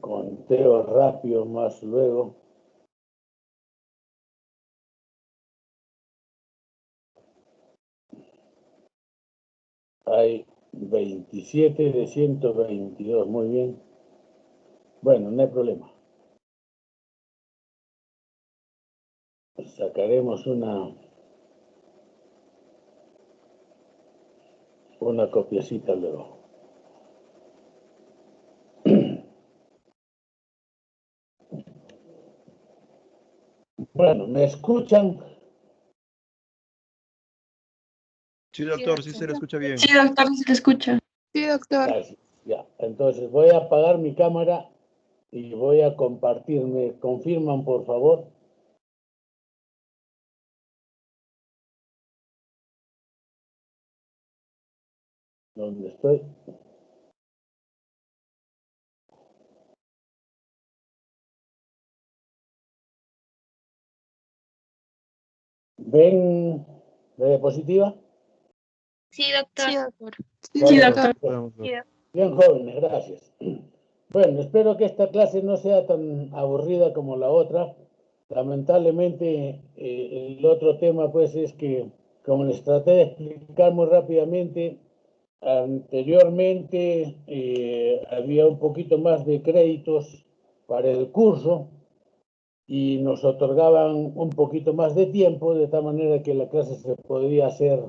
Conteo rápido más luego. Hay 27 de 122, muy bien. Bueno, no hay problema. Sacaremos una copiecita luego. Bueno, ¿me escuchan? Sí, doctor, sí se le escucha bien. Sí, doctor, sí se le escucha. Sí, doctor. Gracias. Ya, entonces voy a apagar mi cámara y voy a compartir. ¿Me confirman, por favor? ¿Dónde estoy? ¿Ven la diapositiva? Sí, doctor. Sí, doctor. Sí, doctor. Podemos ver. Bien, jóvenes, gracias. Bueno, espero que esta clase no sea tan aburrida como la otra. Lamentablemente, el otro tema, pues, es que, como les traté de explicar muy rápidamente, anteriormente había un poquito más de créditos para el curso y nos otorgaban un poquito más de tiempo, de tal manera que la clase se podía hacer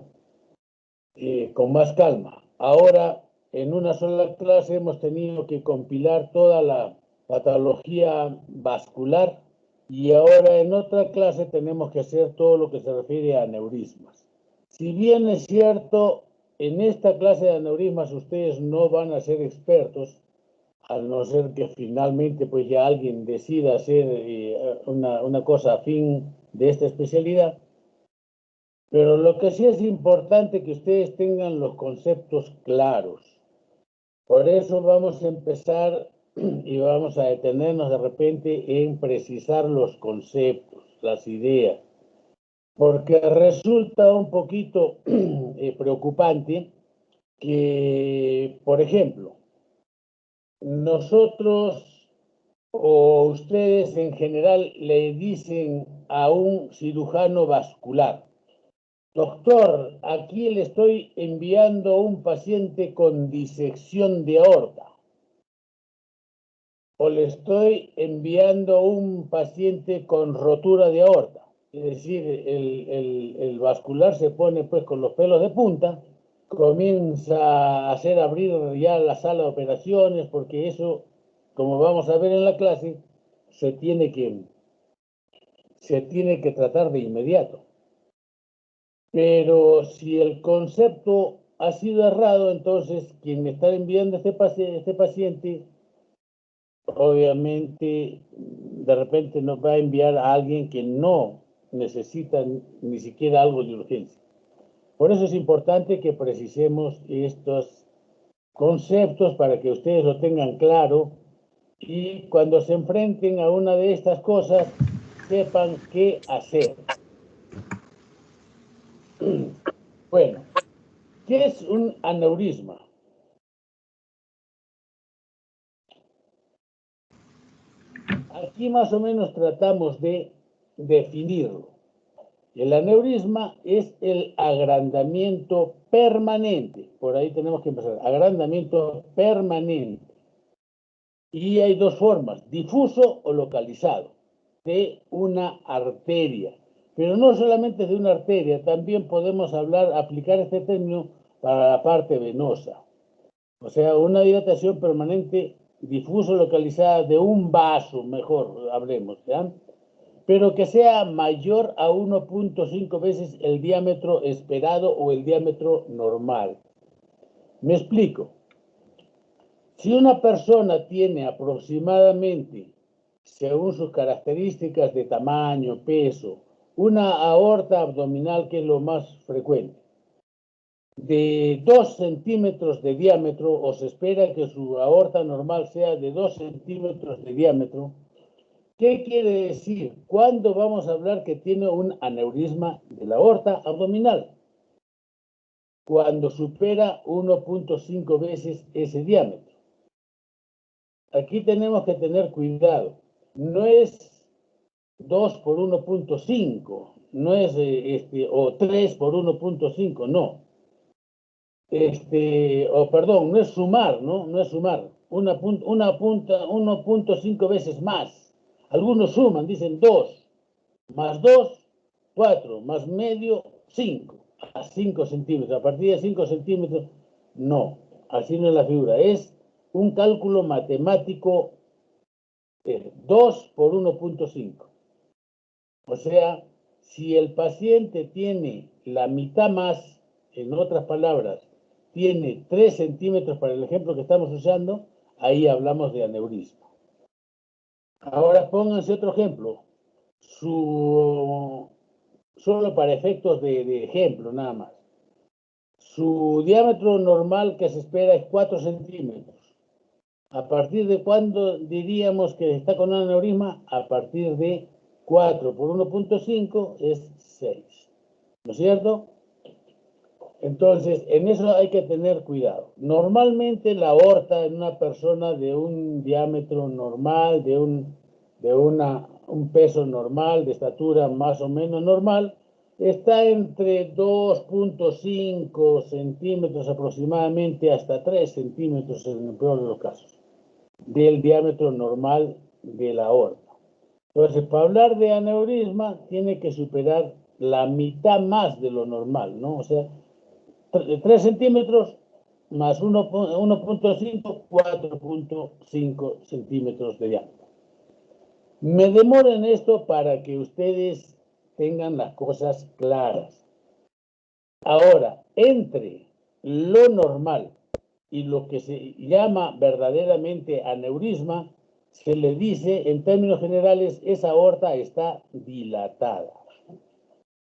con más calma. Ahora, en una sola clase hemos tenido que compilar toda la patología vascular y ahora en otra clase tenemos que hacer todo lo que se refiere a aneurismas. Si bien es cierto, en esta clase de aneurismas ustedes no van a ser expertos, al no ser que finalmente pues ya alguien decida hacer una cosa afín de esta especialidad. Pero lo que sí es importante que ustedes tengan los conceptos claros. Por eso vamos a empezar y vamos a detenernos de repente en precisar los conceptos, las ideas. Porque resulta un poquito preocupante que, por ejemplo, nosotros o ustedes en general le dicen a un cirujano vascular: doctor, aquí le estoy enviando un paciente con disección de aorta. O le estoy enviando un paciente con rotura de aorta. Es decir, el vascular se pone pues con los pelos de punta, comienza a hacer abrir ya la sala de operaciones, porque eso, como vamos a ver en la clase, se tiene que tratar de inmediato. Pero si el concepto ha sido errado, entonces quien me está enviando este paciente, obviamente, de repente nos va a enviar a alguien que no necesita ni siquiera algo de urgencia. Por eso es importante que precisemos estos conceptos para que ustedes lo tengan claro y cuando se enfrenten a una de estas cosas, sepan qué hacer. Bueno, ¿qué es un aneurisma? Aquí más o menos tratamos de definirlo. El aneurisma es el agrandamiento permanente. Por ahí tenemos que empezar. Agrandamiento permanente. Y hay dos formas, difuso o localizado, de una arteria. Pero no solamente de una arteria, también podemos aplicar este término para la parte venosa. O sea, una dilatación permanente, difuso localizada de un vaso, mejor hablemos, ¿ya? Pero que sea mayor a 1.5 veces el diámetro esperado o el diámetro normal. Me explico. Si una persona tiene aproximadamente, según sus características de tamaño, peso, una aorta abdominal, que es lo más frecuente, de 2 centímetros de diámetro, o se espera que su aorta normal sea de 2 centímetros de diámetro, ¿qué quiere decir? ¿Cuándo vamos a hablar que tiene un aneurisma de la aorta abdominal? Cuando supera 1.5 veces ese diámetro. aquí tenemos que tener cuidado. No es 2 por 1.5, no es o 3 por 1.5, no. Perdón, no es sumar, ¿no? No es sumar. Una punta 1.5 veces más. Algunos suman, dicen 2, más 2, 4, más medio, 5. A 5 centímetros. A partir de 5 centímetros, no. Así no es la figura. Es un cálculo matemático 2 por 1.5. O sea, si el paciente tiene la mitad más, en otras palabras, tiene 3 centímetros para el ejemplo que estamos usando, ahí hablamos de aneurisma. Ahora pónganse otro ejemplo. Solo para efectos de ejemplo, nada más. Su diámetro normal que se espera es 4 centímetros. ¿A partir de cuándo diríamos que está con un aneurisma? A partir de 4 por 1.5 es 6. ¿No es cierto? Entonces, en eso hay que tener cuidado. Normalmente la aorta en una persona de un diámetro normal, de un peso normal, de estatura más o menos normal, está entre 2.5 centímetros aproximadamente hasta 3 centímetros en el peor de los casos, del diámetro normal de la aorta. Entonces, para hablar de aneurisma, tiene que superar la mitad más de lo normal, ¿no? O sea, 3 centímetros más 1.5, 4.5 centímetros de diámetro. Me demoro en esto para que ustedes tengan las cosas claras. Ahora, entre lo normal y lo que se llama verdaderamente aneurisma, se le dice, en términos generales, esa aorta está dilatada.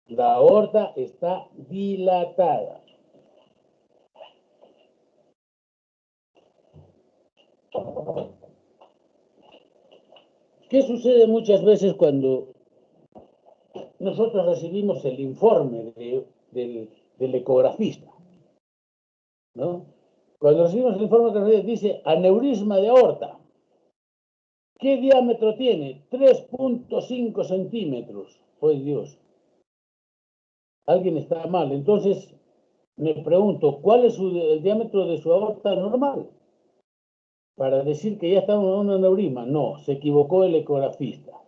La aorta está dilatada. ¿Qué sucede muchas veces cuando nosotros recibimos el informe del ecografista? ¿No? Cuando recibimos el informe del ecografista dice aneurisma de aorta. ¿Qué diámetro tiene? 3.5 centímetros. Pues Dios. Alguien está mal. Entonces me pregunto, ¿cuál es el diámetro de su aorta normal? Para decir que ya estamos en un aneurisma. No, se equivocó el ecografista.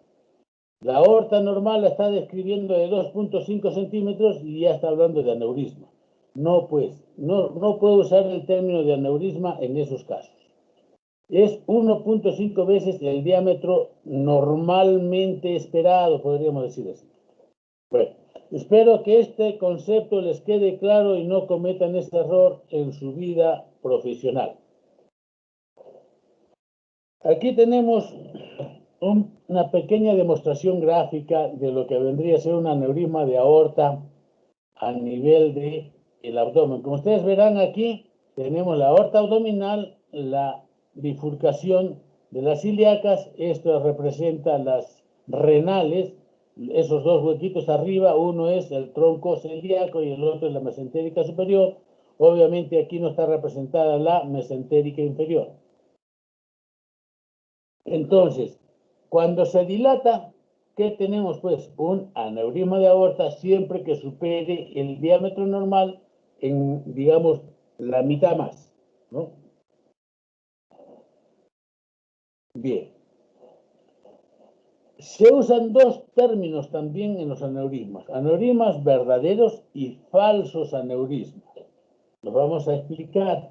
La aorta normal la está describiendo de 2.5 centímetros y ya está hablando de aneurisma. No, pues, no puedo usar el término de aneurisma en esos casos. Es 1.5 veces el diámetro normalmente esperado, podríamos decir así. Bueno, espero que este concepto les quede claro y no cometan este error en su vida profesional. Aquí tenemos una pequeña demostración gráfica de lo que vendría a ser un aneurisma de aorta a nivel del abdomen. Como ustedes verán aquí, tenemos la aorta abdominal, la bifurcación de las ilíacas, esto representa las renales, esos dos huequitos arriba, uno es el tronco celíaco y el otro es la mesentérica superior. Obviamente aquí no está representada la mesentérica inferior. Entonces, cuando se dilata, ¿qué tenemos? Pues un aneurisma de aorta siempre que supere el diámetro normal en, digamos, la mitad más, ¿no? Bien. Se usan dos términos también en los aneurismas. Aneurismas verdaderos y falsos aneurismas. Los vamos a explicar.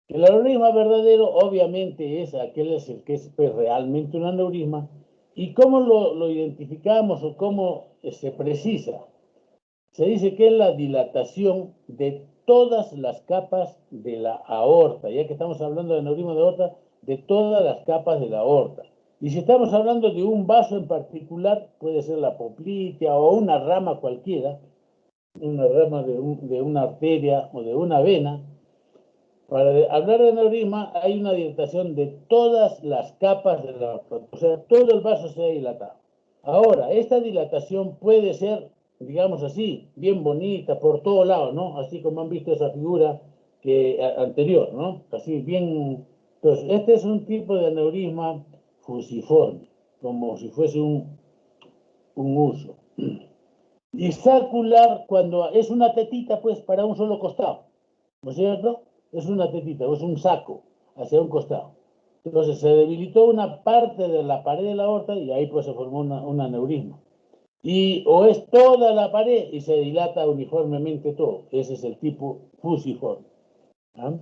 El aneurisma verdadero obviamente es aquel que es pues, realmente un aneurisma. ¿Y cómo lo identificamos o cómo se precisa? Se dice que es la dilatación de todas las capas de la aorta, ya que estamos hablando de aneurisma de aorta, de todas las capas de la aorta. Y si estamos hablando de un vaso en particular, puede ser la poplitea o una rama cualquiera, una rama de una arteria o de una vena. Para hablar de aneurisma hay una dilatación de todas las capas de la aorta, o sea, todo el vaso se ha dilatado. Ahora, esta dilatación puede ser, digamos así, bien bonita por todos lados, ¿no? Así como han visto esa figura anterior, ¿no? Así bien Entonces, este es un tipo de aneurisma fusiforme, como si fuese un uso. Y sacular, cuando es una tetita, pues para un solo costado, ¿no es cierto? Es una tetita, o es un saco hacia un costado. Entonces se debilitó una parte de la pared de la aorta y ahí pues se formó un aneurisma. Y o es toda la pared y se dilata uniformemente todo. Ese es el tipo fusiforme. ¿Ah?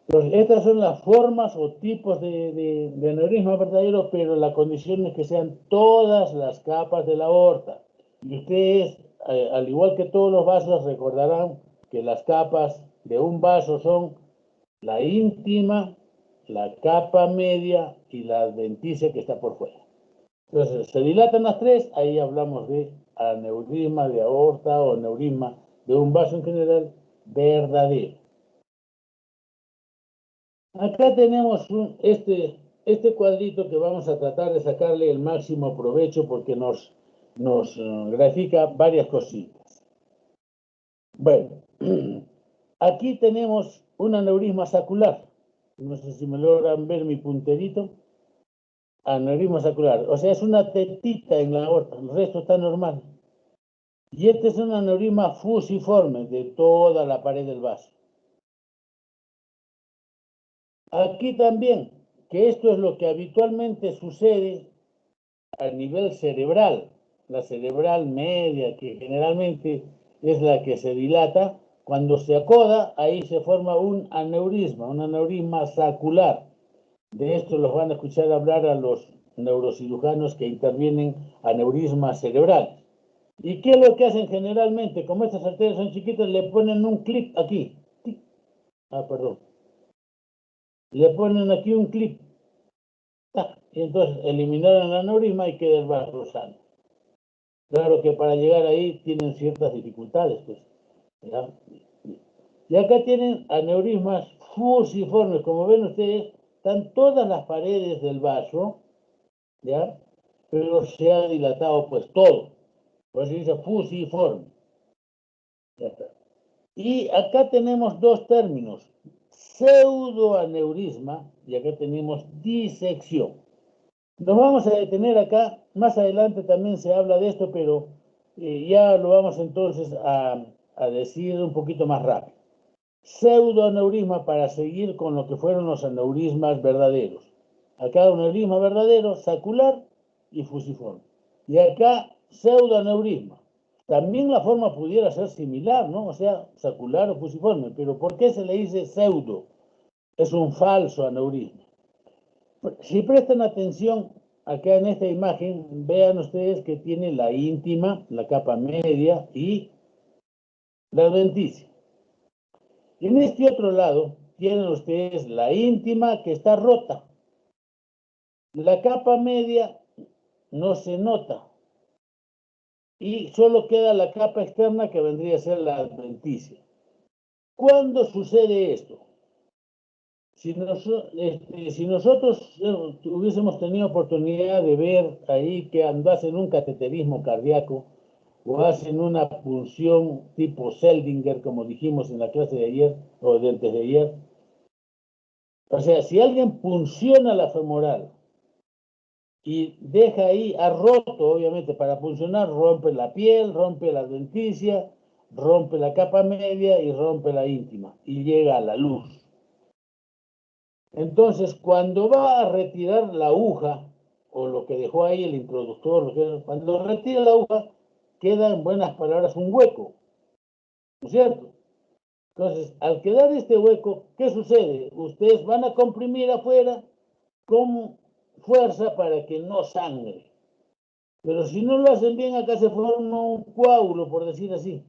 Entonces, estas son las formas o tipos de aneurisma verdadero, pero la condición es que sean todas las capas de la aorta. Y ustedes, al igual que todos los vasos, recordarán que las capas de un vaso son la íntima, la capa media y la adventicia que está por fuera. Entonces, se dilatan las tres, ahí hablamos de aneurisma de aorta o aneurisma de un vaso en general verdadero. Acá tenemos este cuadrito que vamos a tratar de sacarle el máximo provecho porque nos grafica varias cositas. Bueno, aquí tenemos un aneurisma sacular. No sé si me logran ver mi punterito. Aneurisma sacular. O sea, es una tetita en la aorta. El resto está normal. Y este es un aneurisma fusiforme de toda la pared del vaso. Aquí también, que esto es lo que habitualmente sucede a nivel cerebral, la cerebral media, que generalmente es la que se dilata, cuando se acoda, ahí se forma un aneurisma sacular. De esto los van a escuchar hablar a los neurocirujanos que intervienen aneurismas cerebrales. ¿Y qué es lo que hacen generalmente? Como estas arterias son chiquitas, le ponen un clip aquí. Perdón. Le ponen aquí un clip. Y entonces eliminaron el aneurisma y queda el vaso sano. Claro que para llegar ahí tienen ciertas dificultades, pues. ¿Ya? Y acá tienen aneurismas fusiformes. Como ven ustedes, están todas las paredes del vaso, ¿ya? Pero se ha dilatado pues todo. Por eso dice fusiforme. Ya está. Y acá tenemos dos términos, pseudoaneurisma y acá tenemos disección. Nos vamos a detener acá, más adelante también se habla de esto, pero ya lo vamos entonces a decir un poquito más rápido. Pseudoaneurisma para seguir con lo que fueron los aneurismas verdaderos. Acá un aneurisma verdadero, sacular y fusiforme. Y acá pseudoaneurisma. También la forma pudiera ser similar, ¿no? O sea, sacular o fusiforme. Pero ¿por qué se le dice pseudo? Es un falso aneurisma. Si prestan atención acá en esta imagen, vean ustedes que tiene la íntima, la capa media y la adventicia. Y en este otro lado tienen ustedes la íntima que está rota. La capa media no se nota. Y solo queda la capa externa que vendría a ser la adventicia. ¿Cuándo sucede esto? Si nosotros hubiésemos tenido oportunidad de ver ahí que hacen un cateterismo cardíaco o hacen una punción tipo Seldinger, como dijimos en la clase de ayer o de antes de ayer, o sea, si alguien punciona la femoral y deja ahí, ha roto, obviamente, para puncionar, rompe la piel, rompe la adventicia, rompe la capa media y rompe la íntima y llega a la luz. Entonces, cuando va a retirar la aguja, o lo que dejó ahí el introductor, cuando retira la aguja, queda en buenas palabras un hueco, ¿no es cierto? Entonces, al quedar este hueco, ¿qué sucede? Ustedes van a comprimir afuera con fuerza para que no sangre. Pero si no lo hacen bien, acá se forma un coágulo, por decir así.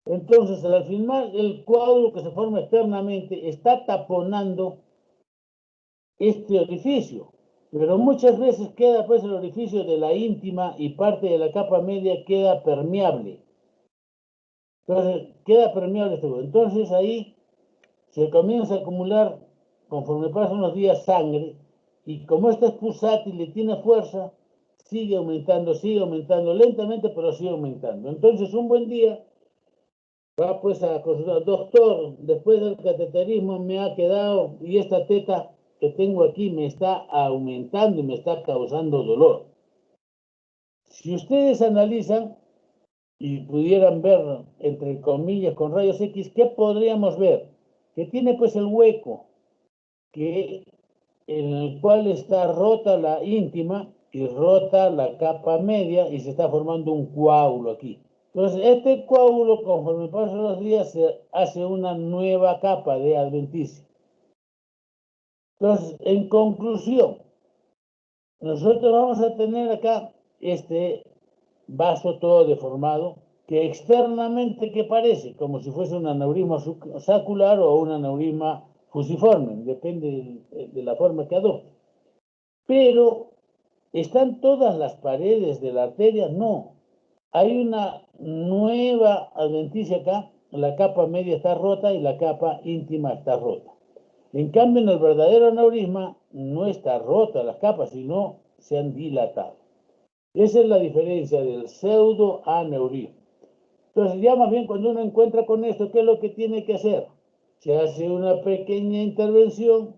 Entonces, al final, el coágulo que se forma externamente está taponando este orificio, pero muchas veces queda pues el orificio de la íntima y parte de la capa media queda permeable. Entonces, queda permeable este hueco. Entonces ahí se comienza a acumular, conforme pasan los días, sangre, y como esta es pulsátil y tiene fuerza, sigue aumentando, lentamente, pero sigue aumentando. Entonces, un buen día, Va pues a consultar, doctor, después del cateterismo me ha quedado y esta teta que tengo aquí me está aumentando y me está causando dolor. Si ustedes analizan y pudieran ver, entre comillas, con rayos X, ¿qué podríamos ver? Que tiene pues el hueco en el cual está rota la íntima y rota la capa media y se está formando un coágulo aquí. Entonces, este coágulo, conforme pasan los días, se hace una nueva capa de adventicia. Entonces, en conclusión, nosotros vamos a tener acá este vaso todo deformado, que externamente que parece como si fuese un aneurisma sacular o un aneurisma fusiforme, depende de la forma que adopte. Pero, ¿están todas las paredes de la arteria? No. Hay una nueva adventicia acá, la capa media está rota y la capa íntima está rota. En cambio, en el verdadero aneurisma no está rota las capas, sino se han dilatado. Esa es la diferencia del pseudoaneurisma. Entonces, ya más bien cuando uno encuentra con esto, ¿qué es lo que tiene que hacer? Se hace una pequeña intervención.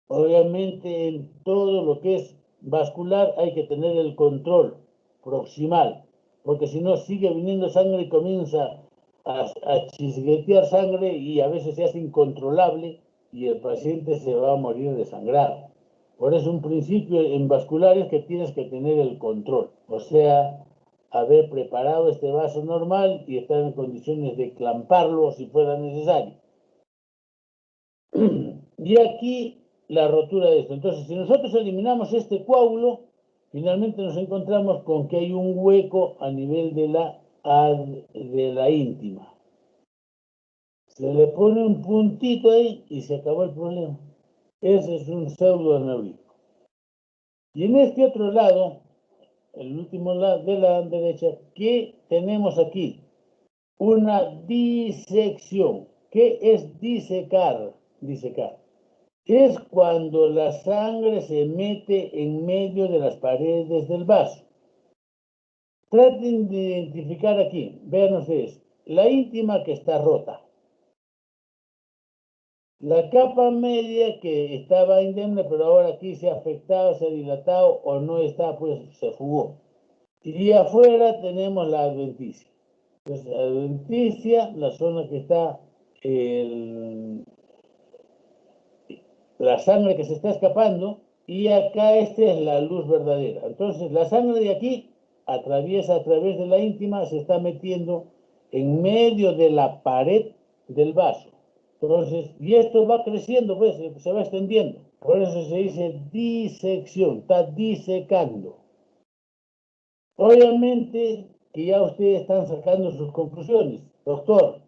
Obviamente, en todo lo que es vascular hay que tener el control proximal, porque si no sigue viniendo sangre y comienza a chisguetear sangre y a veces se hace incontrolable y el paciente se va a morir desangrado. Por eso un principio en vascular es que tienes que tener el control, o sea, haber preparado este vaso normal y estar en condiciones de clamparlo si fuera necesario. Y aquí la rotura de esto. Entonces, si nosotros eliminamos este coágulo, finalmente nos encontramos con que hay un hueco a nivel de la íntima. Se le pone un puntito ahí y se acabó el problema. Ese es un pseudoaneurisma. Y en este otro lado, el último lado de la derecha, ¿qué tenemos aquí? Una disección. ¿Qué es disecar? Disecar. Es cuando la sangre se mete en medio de las paredes del vaso. Traten de identificar aquí, vean ustedes, la íntima que está rota, la capa media que estaba indemne, pero ahora aquí se ha afectado, se ha dilatado o no está, pues se fugó. Y afuera tenemos la adventicia. Entonces, adventicia, la zona que está la sangre que se está escapando, y acá esta es la luz verdadera. Entonces, la sangre de aquí atraviesa a través de la íntima, se está metiendo en medio de la pared del vaso. Entonces, y esto va creciendo, pues, se va extendiendo. Por eso se dice disección, está disecando. Obviamente que ya ustedes están sacando sus conclusiones. Doctor,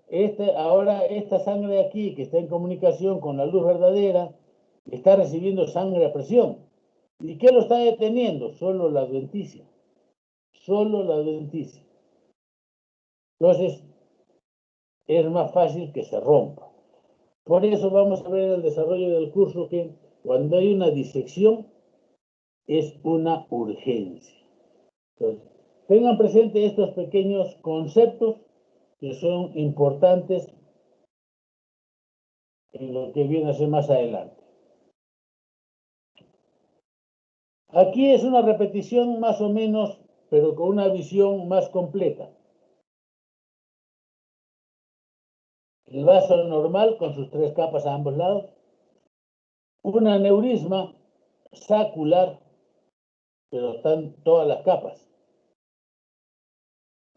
ahora esta sangre de aquí que está en comunicación con la luz verdadera, está recibiendo sangre a presión. ¿Y qué lo está deteniendo? Solo la adventicia. Solo la adventicia. Entonces, es más fácil que se rompa. Por eso vamos a ver en el desarrollo del curso que cuando hay una disección es una urgencia. Entonces, tengan presente estos pequeños conceptos que son importantes en lo que viene a ser más adelante. Aquí es una repetición más o menos, pero con una visión más completa. El vaso normal con sus 3 capas a ambos lados. Un aneurisma sacular, pero están todas las capas.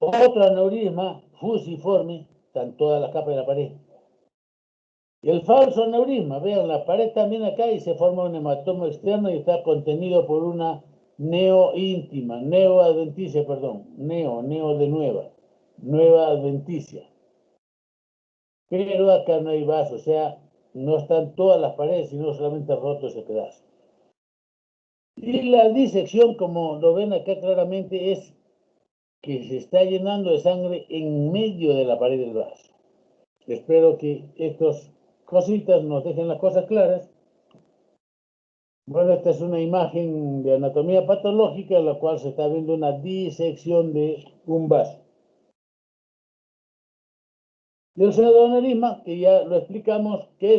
Otro aneurisma fusiforme, están todas las capas de la pared. Y el falso aneurisma, vean la pared también acá y se forma un hematoma externo y está contenido por una neoíntima, neoadventicia, perdón, neo de nueva adventicia. Pero acá no hay vaso, o sea, no están todas las paredes, sino solamente roto ese pedazo. Y la disección, como lo ven acá claramente, es que se está llenando de sangre en medio de la pared del vaso. Espero que estas cositas nos dejen las cosas claras. Bueno, esta es una imagen de anatomía patológica en la cual se está viendo una disección de un vaso. Y el pseudoaneurisma, que ya lo explicamos, qué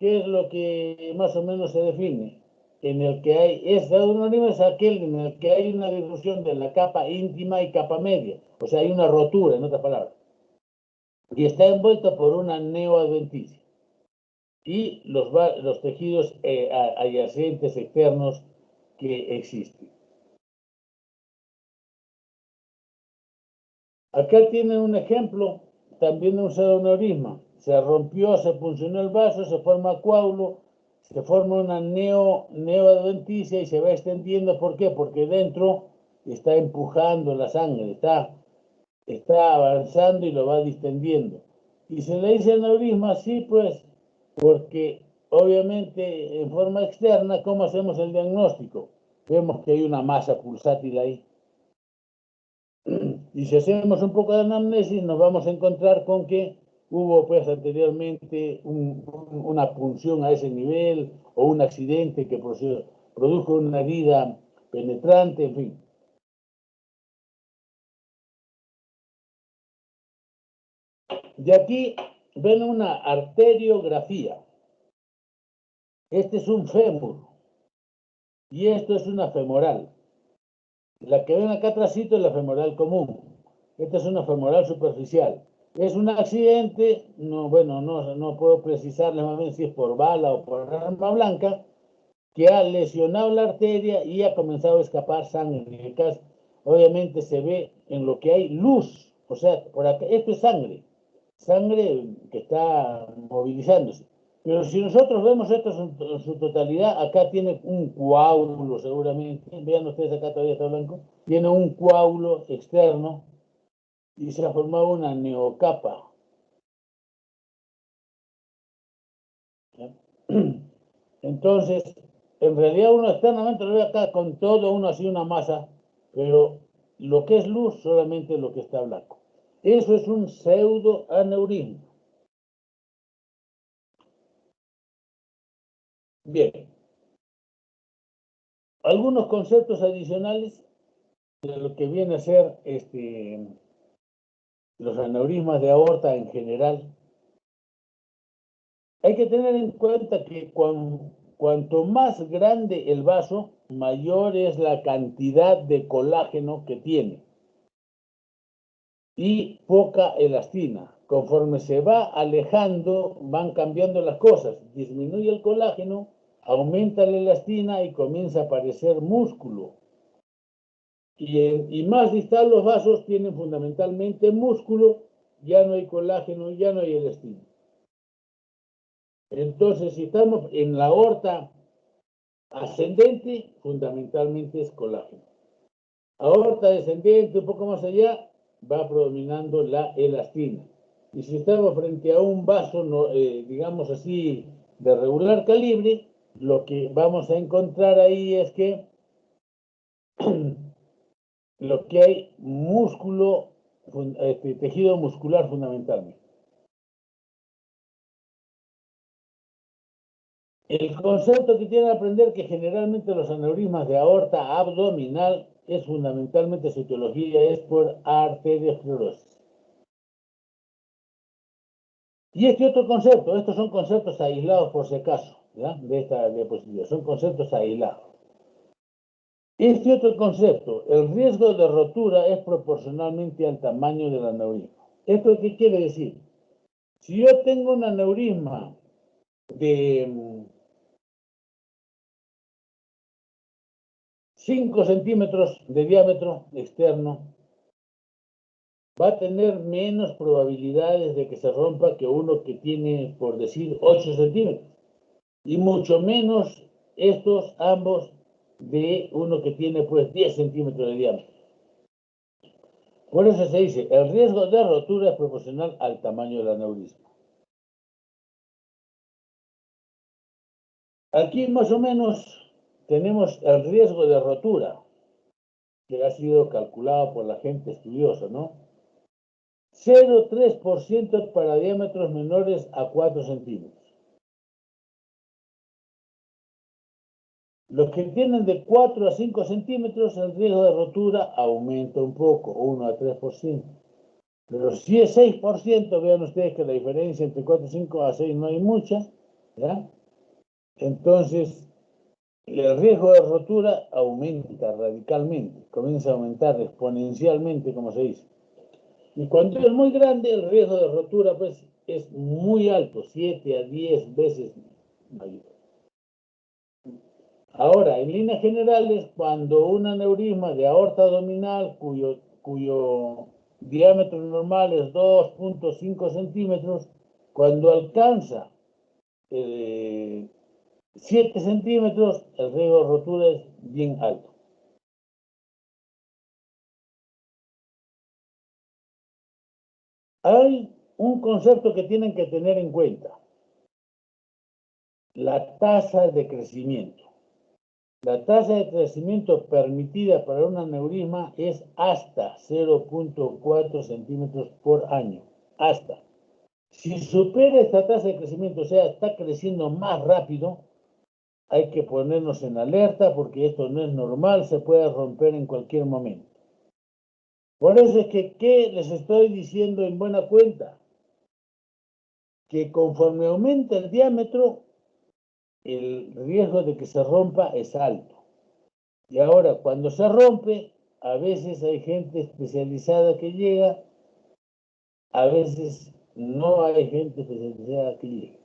es lo que más o menos se define, en el que hay, pseudoaneurisma es aquel en el que hay una difusión de la capa íntima y capa media, o sea, hay una rotura, en otras palabras, y está envuelta por una neoadventicia. Y los tejidos adyacentes externos que existen. Acá tienen un ejemplo también de un pseudoaneurisma. Se rompió, se puncionó el vaso, se forma coágulo, se forma una neoadventicia y se va extendiendo. ¿Por qué? Porque dentro está empujando la sangre, está avanzando y lo va distendiendo. Y se le dice aneurisma, sí, pues, porque obviamente en forma externa, ¿cómo hacemos el diagnóstico? Vemos que hay una masa pulsátil ahí. Y si hacemos un poco de anamnesis, nos vamos a encontrar con que hubo pues anteriormente una punción a ese nivel o un accidente que produjo una herida penetrante, en fin. De aquí ven una arteriografía. Este es un fémur y esto es una femoral. La que ven acá atrásito es la femoral común. Esta es una femoral superficial. Es un accidente, no, bueno, no puedo precisarle más bien si es por bala o por arma blanca, que ha lesionado la arteria y ha comenzado a escapar sangre. En el caso, obviamente se ve en lo que hay luz, o sea, por acá, esto es sangre, sangre que está movilizándose. Pero si nosotros vemos esto en su totalidad, acá tiene un coágulo seguramente, vean ustedes acá todavía está blanco, tiene un coágulo externo y se ha formado una neocapa. Entonces, en realidad uno externamente lo ve acá con todo, uno así una masa, pero lo que es luz solamente es lo que está blanco. Eso es un pseudoaneurisma. Bien, algunos conceptos adicionales de lo que viene a ser los aneurismas de aorta en general. Hay que tener en cuenta que cuanto más grande el vaso, mayor es la cantidad de colágeno que tiene y poca elastina. Conforme se va alejando, van cambiando las cosas. Disminuye el colágeno, aumenta la elastina y comienza a aparecer músculo. Y más distal los vasos tienen fundamentalmente músculo, ya no hay colágeno, ya no hay elastina. Entonces, si estamos en la aorta ascendente, fundamentalmente es colágeno. Aorta descendente, un poco más allá, va predominando la elastina. Y si estamos frente a un vaso, digamos así, de regular calibre, lo que vamos a encontrar ahí es que lo que hay músculo, tejido muscular fundamentalmente. El concepto que tienen que aprender que generalmente los aneurismas de aorta abdominal es fundamentalmente su etiología, es por arteriosclerosis. Y este otro concepto, estos son conceptos aislados por si acaso, ¿ya? De esta diapositiva, son conceptos aislados. Este otro concepto, el riesgo de rotura es proporcionalmente al tamaño del aneurisma. ¿Esto qué quiere decir? Si yo tengo un aneurisma de 5 centímetros de diámetro externo, va a tener menos probabilidades de que se rompa que uno que tiene, por decir, 8 centímetros. Y mucho menos estos ambos de uno que tiene pues 10 centímetros de diámetro. Por eso se dice, el riesgo de rotura es proporcional al tamaño del aneurisma. Aquí más o menos tenemos el riesgo de rotura, que ha sido calculado por la gente estudiosa, ¿no? 0,3% para diámetros menores a 4 centímetros. Los que tienen de 4 a 5 centímetros, el riesgo de rotura aumenta un poco, 1 a 3%. Pero si es 6%, vean ustedes que la diferencia entre 4, 5 a 6 no hay mucha, ¿ya? Entonces, el riesgo de rotura aumenta radicalmente, comienza a aumentar exponencialmente, como se dice. Y cuando es muy grande, el riesgo de rotura pues, es muy alto, 7 a 10 veces mayor. Ahora, en líneas generales, cuando un aneurisma de aorta abdominal, cuyo diámetro normal es 2,5 centímetros, cuando alcanza 7 centímetros, el riesgo de rotura es bien alto. Hay un concepto que tienen que tener en cuenta: la tasa de crecimiento. La tasa de crecimiento permitida para un aneurisma es hasta 0,4 centímetros por año. Hasta. Si supera esta tasa de crecimiento, o sea, está creciendo más rápido, hay que ponernos en alerta porque esto no es normal, se puede romper en cualquier momento. Por eso es que, ¿qué les estoy diciendo en buena cuenta? Que conforme aumenta el diámetro, el riesgo de que se rompa es alto. Y ahora, cuando se rompe, a veces hay gente especializada que llega, a veces no hay gente especializada que llega.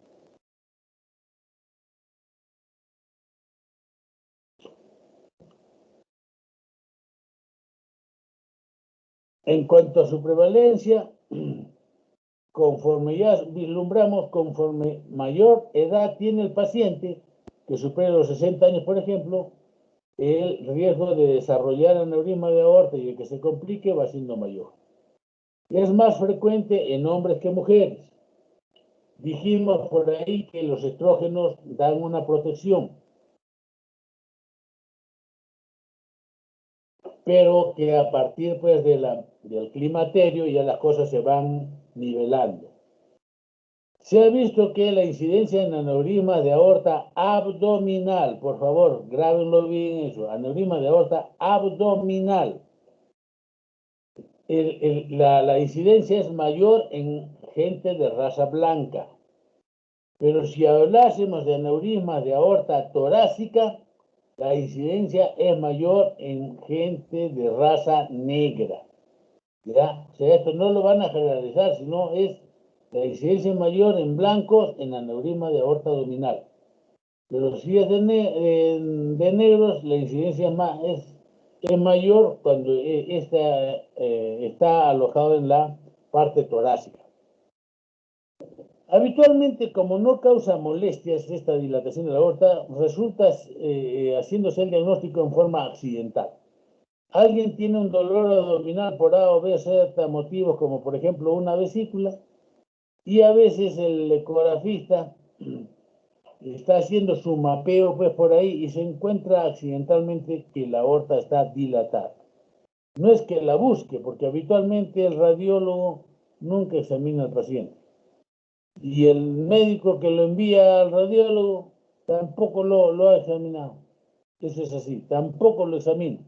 En cuanto a su prevalencia, conforme ya vislumbramos, conforme mayor edad tiene el paciente, que supere los 60 años, por ejemplo, el riesgo de desarrollar aneurisma de aorta y de que se complique va siendo mayor. Es más frecuente en hombres que mujeres. Dijimos por ahí que los estrógenos dan una protección, pero que a partir pues del climaterio ya las cosas se van nivelando. Se ha visto que la incidencia en aneurisma de aorta abdominal, por favor, grábenlo bien eso, aneurisma de aorta abdominal, la incidencia es mayor en gente de raza blanca. Pero si hablásemos de aneurismas de aorta torácica, la incidencia es mayor en gente de raza negra. ¿Ya? O sea, esto no lo van a generalizar, sino es la incidencia mayor en blancos en aneurisma de aorta abdominal. Pero si es de negros, la incidencia es mayor cuando está alojado en la parte torácica. Habitualmente, como no causa molestias esta dilatación de la aorta, resulta haciéndose el diagnóstico en forma accidental. Alguien tiene un dolor abdominal por A o B, Z motivos, como por ejemplo una vesícula, y a veces el ecografista está haciendo su mapeo pues por ahí y se encuentra accidentalmente que la aorta está dilatada. No es que la busque, porque habitualmente el radiólogo nunca examina al paciente. Y el médico que lo envía al radiólogo tampoco lo ha examinado. Eso es así, tampoco lo examina,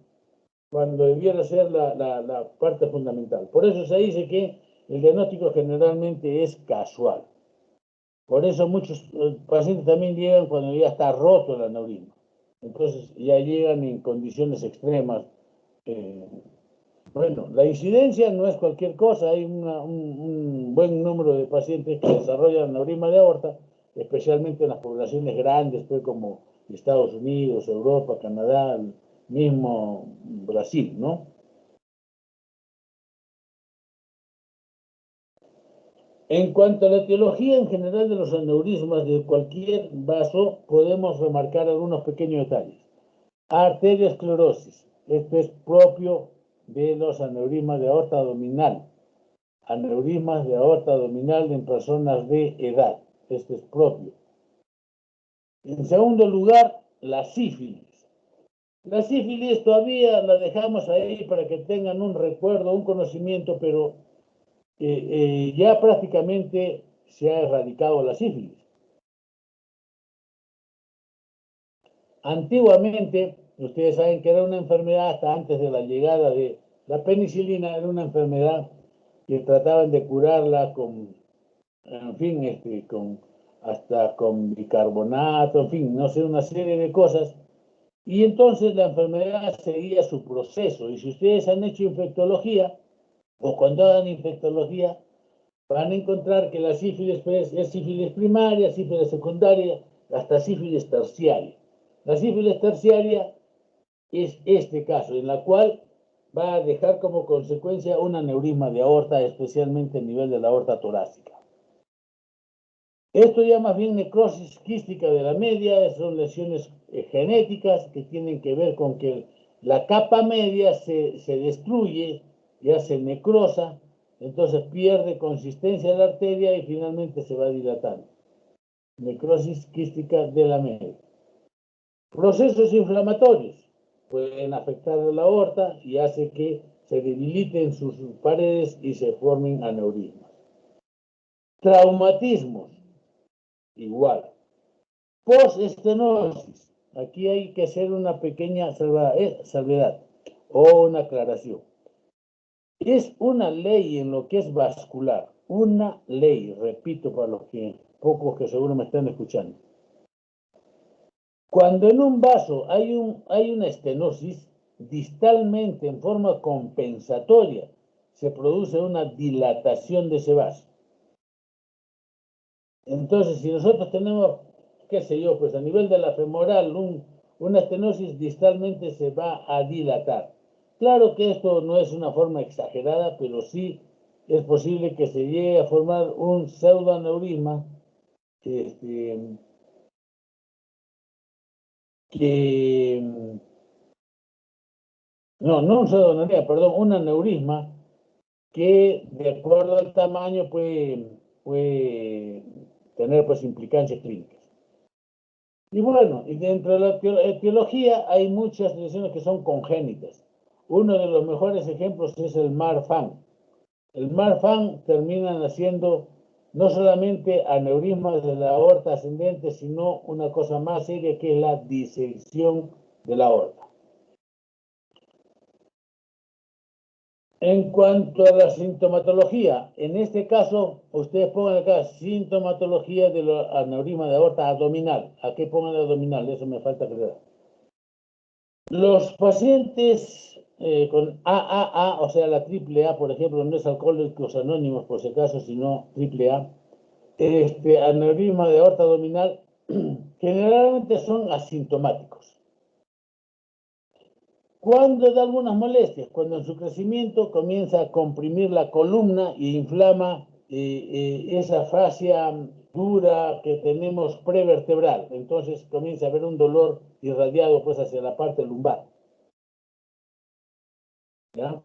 cuando debiera ser la parte fundamental. Por eso se dice que el diagnóstico generalmente es casual. Por eso muchos pacientes también llegan cuando ya está roto el aneurisma. Entonces ya llegan en condiciones extremas. Bueno, la incidencia no es cualquier cosa. Hay un buen número de pacientes que desarrollan aneurisma de aorta, especialmente en las poblaciones grandes, pues, como Estados Unidos, Europa, Canadá, mismo Brasil, ¿no? En cuanto a la etiología en general de los aneurismas de cualquier vaso, podemos remarcar algunos pequeños detalles. Arteriosclerosis. Esto es propio de los aneurismas de aorta abdominal. Aneurismas de aorta abdominal en personas de edad. Esto es propio. En segundo lugar, la sífilis. La sífilis todavía la dejamos ahí para que tengan un recuerdo, un conocimiento, pero ya prácticamente se ha erradicado la sífilis. Antiguamente, ustedes saben que era una enfermedad hasta antes de la llegada de la penicilina, era una enfermedad que trataban de curarla con, en fin, hasta con bicarbonato, en fin, no sé, una serie de cosas. Y entonces la enfermedad seguía su proceso. Y si ustedes han hecho infectología, o cuando hagan infectología, van a encontrar que la sífilis pues, es sífilis primaria, sífilis secundaria, hasta sífilis terciaria. La sífilis terciaria es este caso, en la cual va a dejar como consecuencia un aneurisma de aorta, especialmente a nivel de la aorta torácica. Esto ya más bien necrosis quística de la media, son lesiones genéticas que tienen que ver con que la capa media se destruye, ya se necrosa, entonces pierde consistencia de la arteria y finalmente se va dilatando. Necrosis quística de la media. Procesos inflamatorios pueden afectar a la aorta y hace que se debiliten sus paredes y se formen aneurismas. Traumatismos, igual. Postestenosis, aquí hay que hacer una pequeña salvedad o una aclaración. Es una ley en lo que es vascular, una ley, repito para los pocos que seguro me están escuchando. Cuando en un vaso hay una estenosis, distalmente en forma compensatoria se produce una dilatación de ese vaso. Entonces, si nosotros tenemos, qué sé yo, pues a nivel de la femoral, una estenosis distalmente se va a dilatar. Claro que esto no es una forma exagerada, pero sí es posible que se llegue a formar un pseudoaneurisma no un pseudoaneurisma, perdón, un aneurisma que de acuerdo al tamaño puede tener pues implicancias clínicas. Y bueno, y dentro de la etiología hay muchas lesiones que son congénitas. Uno de los mejores ejemplos es el Marfan. El Marfan termina haciendo no solamente aneurismas de la aorta ascendente, sino una cosa más seria que es la disección de la aorta. En cuanto a la sintomatología, en este caso, ustedes pongan acá sintomatología del aneurisma de aorta abdominal. Aquí pongan abdominal, eso me falta creer. Los pacientes con AAA, o sea, la AAA, por ejemplo, no es Alcohólicos Anónimos, por si acaso, sino AAA, aneurisma de aorta abdominal, generalmente son asintomáticos. Cuando da algunas molestias, cuando en su crecimiento comienza a comprimir la columna e inflama esa fascia dura que tenemos prevertebral, entonces comienza a haber un dolor irradiado pues hacia la parte lumbar. ¿Ya?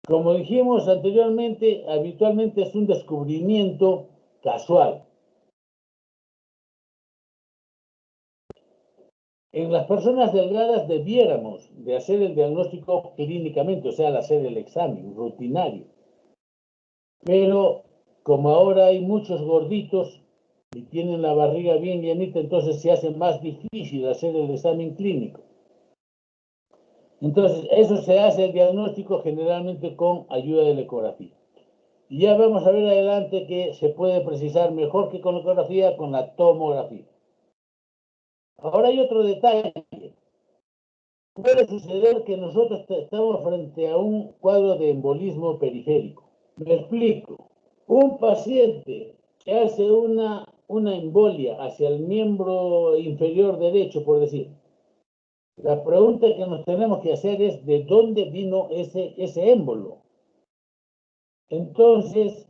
Como dijimos anteriormente, habitualmente es un descubrimiento casual. En las personas delgadas debiéramos de hacer el diagnóstico clínicamente, o sea, al hacer el examen rutinario. Pero como ahora hay muchos gorditos y tienen la barriga bien llenita, entonces se hace más difícil hacer el examen clínico. Entonces, eso se hace el diagnóstico generalmente con ayuda de la ecografía. Y ya vamos a ver adelante que se puede precisar mejor que con la ecografía, con la tomografía. Ahora hay otro detalle. Puede suceder que nosotros estamos frente a un cuadro de embolismo periférico. Me explico. Un paciente que hace una embolia hacia el miembro inferior derecho, por decir. La pregunta que nos tenemos que hacer es ¿de dónde vino ese émbolo? Entonces,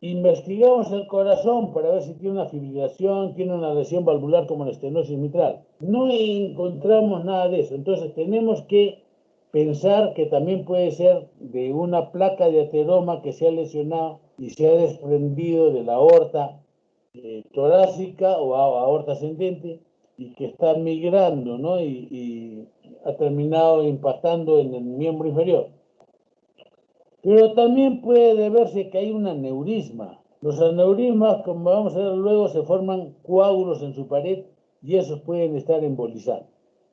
investigamos el corazón para ver si tiene una fibrilación, tiene una lesión valvular como la estenosis mitral. No encontramos nada de eso. Entonces, tenemos que pensar que también puede ser de una placa de ateroma que se ha lesionado y se ha desprendido de la aorta torácica o aorta ascendente y que está migrando, ¿no? Y ha terminado impactando en el miembro inferior. Pero también puede deberse que hay un aneurisma. Los aneurismas, como vamos a ver luego, se forman coágulos en su pared y esos pueden estar embolizados.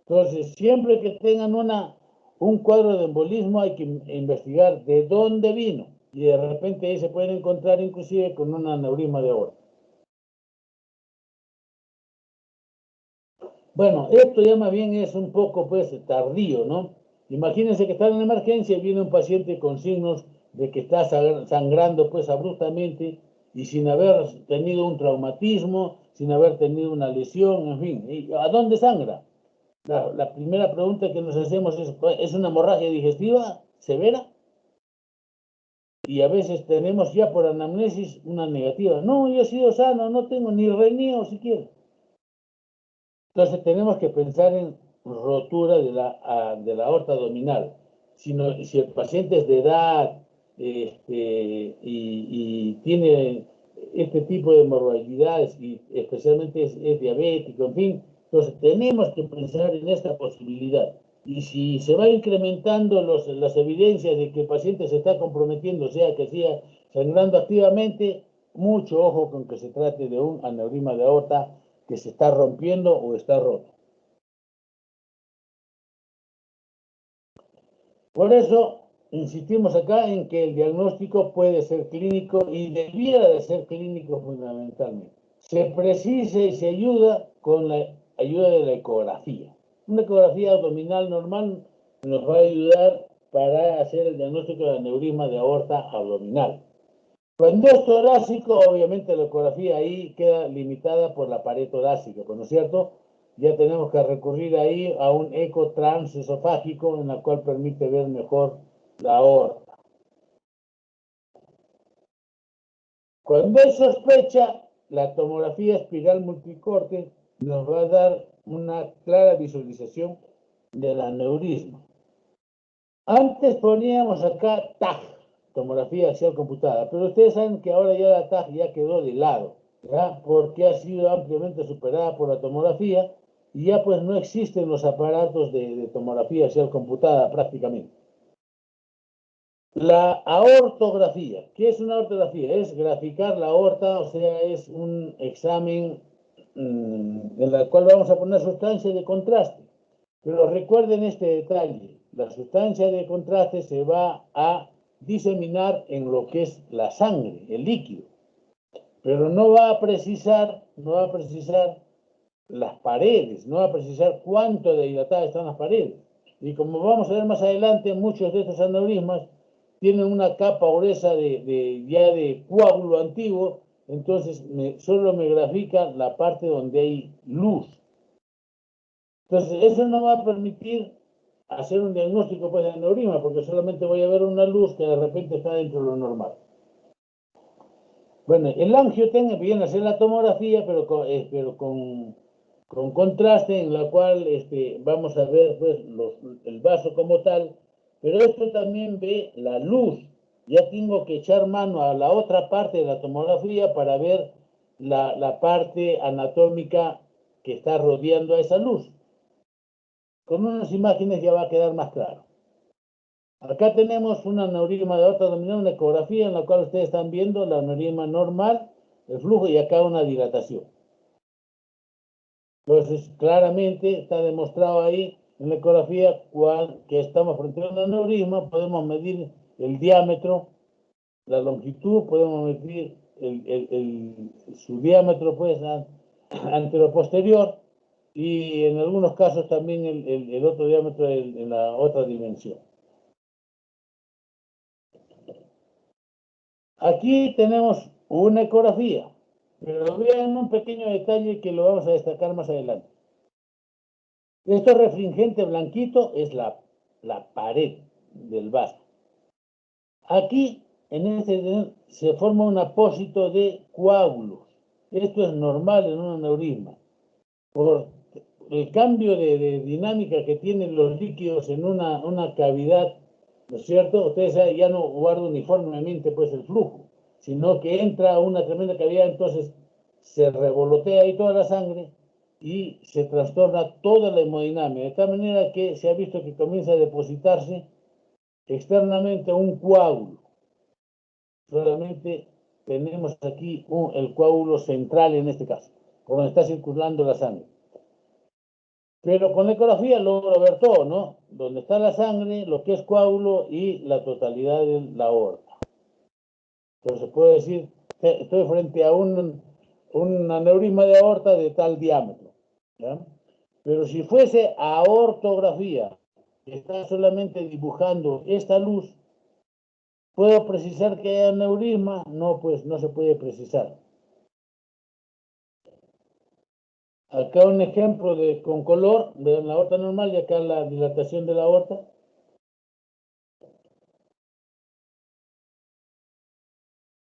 Entonces, siempre que tengan un cuadro de embolismo hay que investigar de dónde vino y de repente ahí se pueden encontrar inclusive con un aneurisma de aorta. Bueno, esto ya más bien es un poco pues tardío, ¿no? Imagínense que está en emergencia y viene un paciente con signos de que está sangrando pues abruptamente y sin haber tenido un traumatismo, sin haber tenido una lesión, en fin. ¿Y a dónde sangra? La primera pregunta que nos hacemos ¿es una hemorragia digestiva severa? Y a veces tenemos ya por anamnesis una negativa. No, yo he sido sano, no tengo ni reneo siquiera. Entonces tenemos que pensar en rotura de la aorta abdominal. Si el paciente es de edad y tiene este tipo de morbilidades y especialmente es diabético, en fin, entonces tenemos que pensar en esta posibilidad. Y si se va incrementando las evidencias de que el paciente se está comprometiendo, sea que siga sangrando activamente, mucho ojo con que se trate de un aneurisma de aorta que se está rompiendo o está roto. Por eso insistimos acá en que el diagnóstico puede ser clínico y debiera de ser clínico fundamentalmente. Se precisa y se ayuda con la ayuda de la ecografía. Una ecografía abdominal normal nos va a ayudar para hacer el diagnóstico de aneurisma de aorta abdominal. Cuando es torácico, obviamente la ecografía ahí queda limitada por la pared torácica, ¿no es cierto? Ya tenemos que recurrir ahí a un eco transesofágico en la cual permite ver mejor la aorta. Cuando hay sospecha, la tomografía espiral multicorte nos va a dar una clara visualización del aneurisma. Antes poníamos acá TAG, tomografía axial computada, pero ustedes saben que ahora ya la TAG ya quedó de lado, ¿ya? Porque ha sido ampliamente superada por la tomografía y ya pues no existen los aparatos de tomografía axial computada prácticamente. La aortografía. ¿Qué es una aortografía? Es graficar la aorta, o sea, es un examen en el cual vamos a poner sustancia de contraste. Pero recuerden este detalle, la sustancia de contraste se va a diseminar en lo que es la sangre, el líquido, pero no va a precisar las paredes, no va a precisar cuánto de dilatadas están las paredes. Y como vamos a ver más adelante, muchos de estos aneurismas tienen una capa gruesa ya de coágulo antiguo, entonces solo me grafica la parte donde hay luz. Entonces, eso no va a permitir hacer un diagnóstico pues, de aneurisma, porque solamente voy a ver una luz que de repente está dentro de lo normal. Bueno, el angiotenga viene a hacer la tomografía, pero con contraste, en la cual vamos a ver pues, el vaso como tal, pero esto también ve la luz. Ya tengo que echar mano a la otra parte de la tomografía para ver la parte anatómica que está rodeando a esa luz. Con unas imágenes ya va a quedar más claro. Acá tenemos un aneurisma de aorta abdominal, una ecografía en la cual ustedes están viendo el aneurisma normal, el flujo y acá una dilatación. Entonces, claramente está demostrado ahí en la ecografía que estamos frente a un aneurisma, podemos medir el diámetro, la longitud, podemos medir su diámetro pues anteroposterior y en algunos casos también el otro diámetro en la otra dimensión. Aquí tenemos una ecografía, pero vean un pequeño detalle que lo vamos a destacar más adelante. Esto refringente blanquito es la pared del vaso. Aquí, en este se forma un apósito de coágulos. Esto es normal en un aneurisma. Por el cambio de dinámica que tienen los líquidos en una cavidad, ¿no es cierto? Ustedes ya no guardan uniformemente pues el flujo, sino que entra a una tremenda cavidad, entonces se revolotea ahí toda la sangre y se trastorna toda la hemodinámica, de tal manera que se ha visto que comienza a depositarse externamente un coágulo. Solamente tenemos aquí el coágulo central en este caso, por donde está circulando la sangre. Pero con la ecografía logro ver todo, ¿no? Donde está la sangre, lo que es coágulo y la totalidad de la aorta. Entonces puedo decir, estoy frente a un aneurisma de aorta de tal diámetro, ¿ya? Pero si fuese aortografía, que está solamente dibujando esta luz, ¿puedo precisar que hay aneurisma? No, pues no se puede precisar. Acá un ejemplo con color, vean la aorta normal y acá la dilatación de la aorta.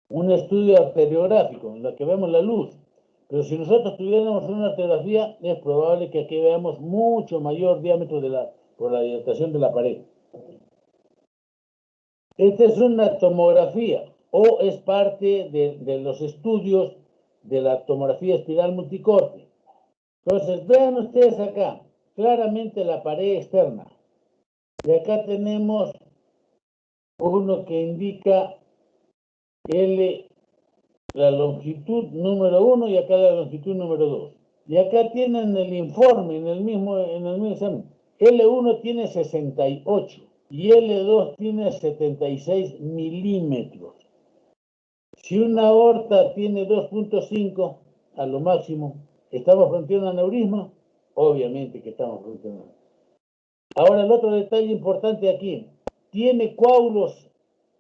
Un estudio arteriográfico, en la que vemos la luz. Pero si nosotros tuviéramos una arteriografía, es probable que aquí veamos mucho mayor diámetro por la dilatación de la pared. Esta es una tomografía o es parte de los estudios de la tomografía espiral multicorte. Entonces, vean ustedes acá, claramente la pared externa. Y acá tenemos uno que indica la longitud número 1 y acá la longitud número 2. Y acá tienen el informe en el mismo examen. L1 tiene 68 y L2 tiene 76 milímetros. Si una aorta tiene 2.5 a lo máximo, ¿estamos frente a un aneurisma? Obviamente que estamos frente a un aneurisma. Ahora el otro detalle importante aquí, ¿tiene coágulos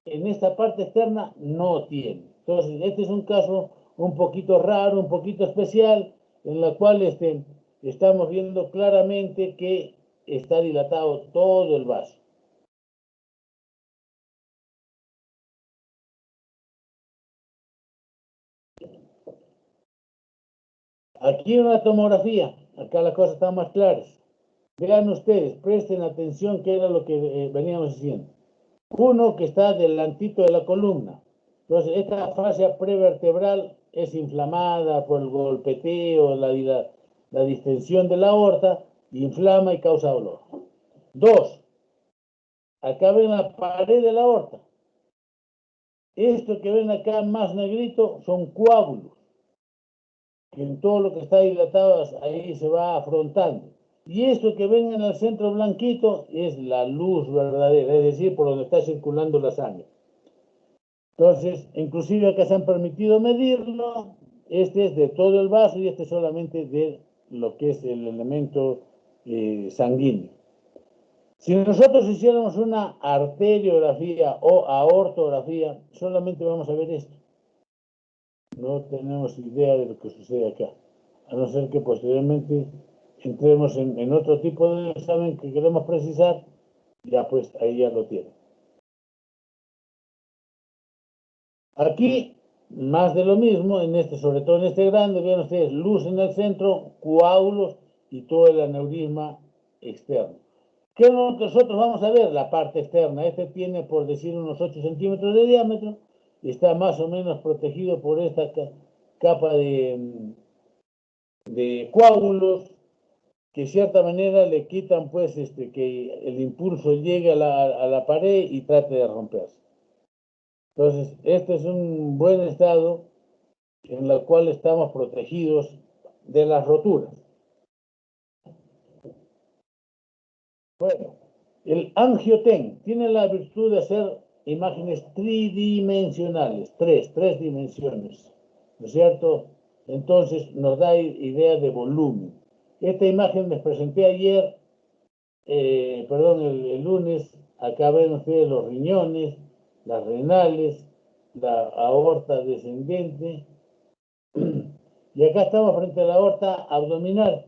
en esta parte externa? No tiene. Entonces, este es un caso un poquito raro, un poquito especial, en la cual estamos viendo claramente que está dilatado todo el vaso. Aquí una tomografía, acá las cosas están más claras. Vean ustedes, presten atención que era lo que veníamos diciendo. Uno que está delantito de la columna. Entonces, esta fascia prevertebral es inflamada por el golpeteo, la distensión de la aorta, inflama y causa dolor. 2. Acá ven la pared de la aorta. Esto que ven acá más negrito son coágulos. En todo lo que está dilatado ahí se va afrontando. Y esto que ven en el centro blanquito es la luz verdadera, es decir, por donde está circulando la sangre. Entonces, inclusive acá se han permitido medirlo. Este es de todo el vaso y este es solamente de lo que es el elemento sanguíneo. Si nosotros hiciéramos una arteriografía o aortografía, solamente vamos a ver esto. No tenemos idea de lo que sucede acá, a no ser que posteriormente entremos en otro tipo de examen que queremos precisar, ya pues ahí ya lo tienen. Aquí, más de lo mismo, sobre todo en este grande, vean ustedes, luz en el centro, coágulos y todo el aneurisma externo. ¿Qué es lo que nosotros vamos a ver? La parte externa. Este tiene, por decir, unos 8 centímetros de diámetro, y está más o menos protegido por esta capa de coágulos, que de cierta manera le quitan, pues, que el impulso llegue a la pared y trate de romperse. Entonces, este es un buen estado en el cual estamos protegidos de las roturas. Bueno, el angioten tiene la virtud de hacer imágenes tridimensionales, tres dimensiones, ¿no es cierto? Entonces nos da idea de volumen. Esta imagen les presenté ayer, el lunes. Acá ven ustedes los riñones, las renales, la aorta descendente. Y acá estamos frente a la aorta abdominal.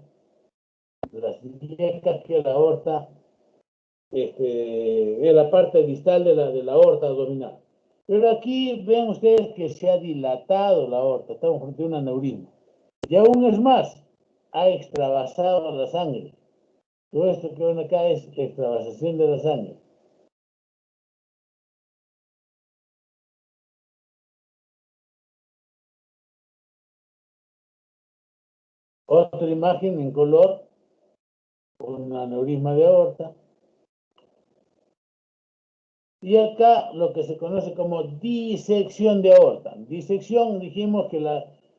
Las yecas que la aorta es la parte distal de la aorta abdominal. Pero aquí vean ustedes que se ha dilatado la aorta, estamos frente a un aneurisma. Y aún es más, ha extravasado la sangre. Todo esto que ven acá es extravasación de la sangre. Otra imagen en color, un aneurisma de aorta. Y acá lo que se conoce como disección de aorta. Disección, dijimos que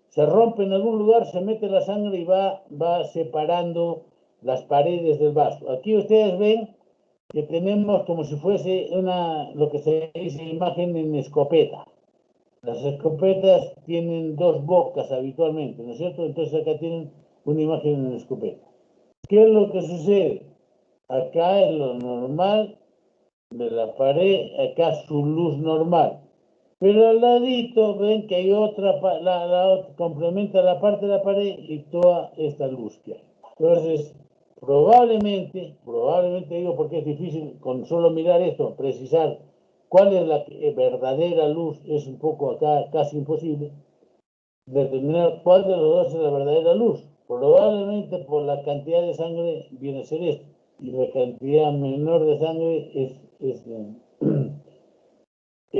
se rompe en algún lugar, se mete la sangre y va separando las paredes del vaso. Aquí ustedes ven que tenemos como si fuese lo que se dice imagen en escopeta. Las escopetas tienen dos bocas habitualmente, ¿no es cierto? Entonces acá tienen una imagen en escopeta. ¿Qué es lo que sucede? Acá es lo normal de la pared, acá su luz normal. Pero al ladito ven que hay otra, complementa la parte de la pared y toda esta luz que hay. Entonces, probablemente digo porque es difícil con solo mirar esto, precisar cuál es la verdadera luz, es un poco acá casi imposible, determinar cuál de los dos es la verdadera luz. Probablemente por la cantidad de sangre viene a ser esto, y la cantidad menor de sangre es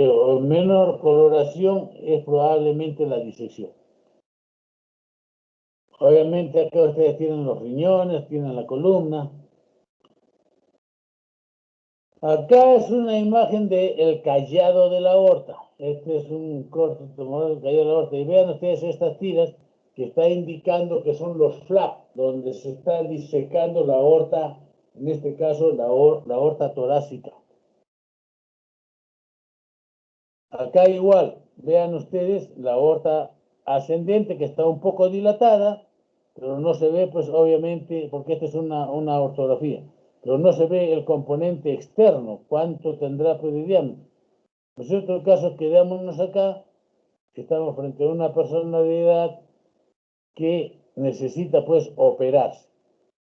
o menor coloración es probablemente la disección. Obviamente acá ustedes tienen los riñones, tienen la columna. Acá es una imagen del callado de la aorta. Este es un corto tomado del callado de la aorta. Y vean ustedes estas tiras que está indicando que son los flaps, donde se está disecando la aorta, en este caso la aorta torácica. Acá igual, vean ustedes la aorta ascendente que está un poco dilatada, pero no se ve, pues obviamente, porque esta es una ortografía, pero no se ve el componente externo, cuánto tendrá pues de diámetro. Por cierto, el caso quedémonos acá, que estamos frente a una persona de edad que necesita pues operarse.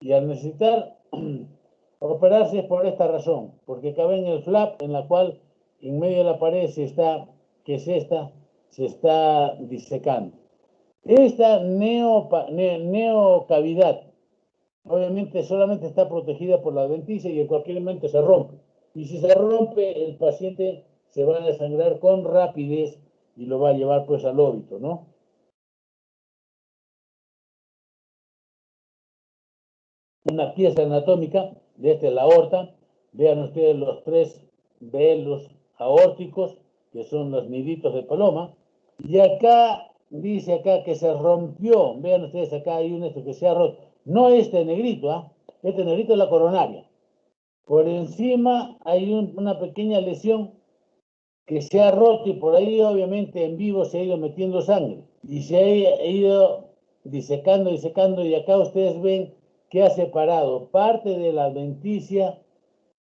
Y al necesitar operarse es por esta razón, porque cabe en el flap en la cual en medio de la pared se está disecando. Esta neocavidad obviamente solamente está protegida por la adventicia y en cualquier momento se rompe. Y si se rompe, el paciente se va a desangrar con rapidez y lo va a llevar pues al óbito, ¿no? Una pieza anatómica de la aorta. Vean ustedes los tres velos aórticos, que son los niditos de paloma. Y acá, dice acá que se rompió. Vean ustedes, acá hay un que se ha roto. No este negrito, ¿ah? Este negrito es la coronaria. Por encima hay una pequeña lesión que se ha roto y por ahí obviamente en vivo se ha ido metiendo sangre. Y se ha ido disecando y acá ustedes ven que ha separado parte de la adventicia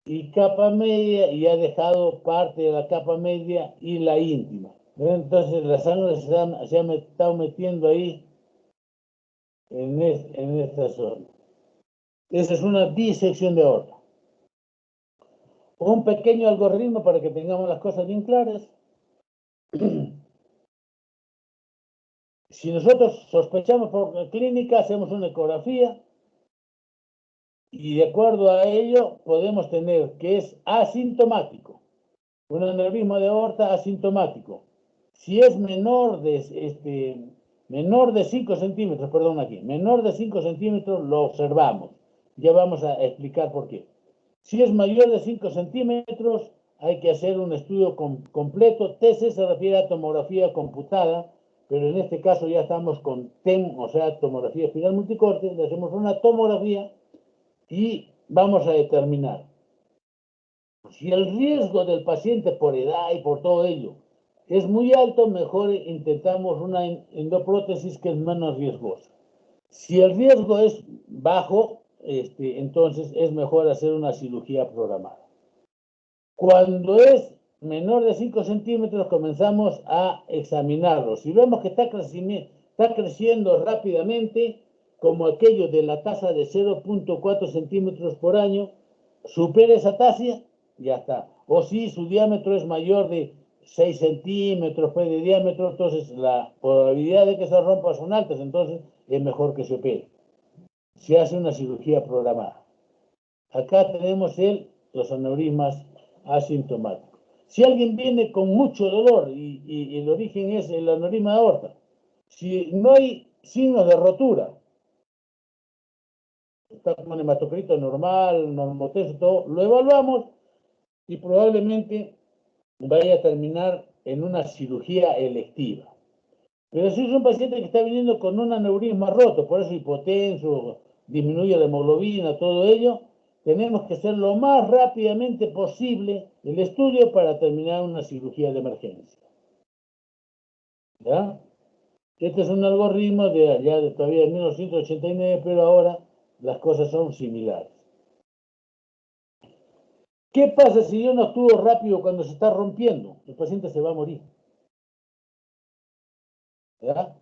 y capa media y ha dejado parte de la capa media y la íntima. Entonces la sangre se ha estado metiendo ahí en esta zona. Esa es una disección de aorta. Un pequeño algoritmo para que tengamos las cosas bien claras. Si nosotros sospechamos por clínica, hacemos una ecografía y de acuerdo a ello podemos tener que es asintomático, un aneurisma de aorta asintomático. Si es menor de 5 centímetros, perdón aquí, menor de 5 centímetros lo observamos. Ya vamos a explicar por qué. Si es mayor de 5 centímetros, hay que hacer un estudio completo. TC se refiere a tomografía computada, pero en este caso ya estamos con TEM, o sea, tomografía espiral multicorte. Le hacemos una tomografía y vamos a determinar si el riesgo del paciente por edad y por todo ello es muy alto, mejor intentamos una endoprótesis que es menos riesgosa. Si el riesgo es bajo, entonces es mejor hacer una cirugía programada. Cuando es menor de 5 centímetros, comenzamos a examinarlo. Si vemos que está creciendo rápidamente, como aquello de la tasa de 0.4 centímetros por año, supera esa tasa, ya está. O si su diámetro es mayor de 6 centímetros pues, de diámetro, entonces la probabilidad de que se rompa son altas, entonces es mejor que se opere. Se hace una cirugía programada. Acá tenemos los aneurismas asintomáticos. Si alguien viene con mucho dolor y el origen es el aneurisma de aorta, si no hay signos de rotura, está como un hematocrito normal, normotenso, todo, lo evaluamos y probablemente vaya a terminar en una cirugía electiva. Pero si es un paciente que está viniendo con un aneurisma roto, por eso hipotenso disminuye la hemoglobina, todo ello, tenemos que hacer lo más rápidamente posible el estudio para terminar una cirugía de emergencia. ¿Ya? Este es un algoritmo de allá de todavía de 1989, pero ahora las cosas son similares. ¿Qué pasa si yo no actúo rápido cuando se está rompiendo? El paciente se va a morir. ¿Ya?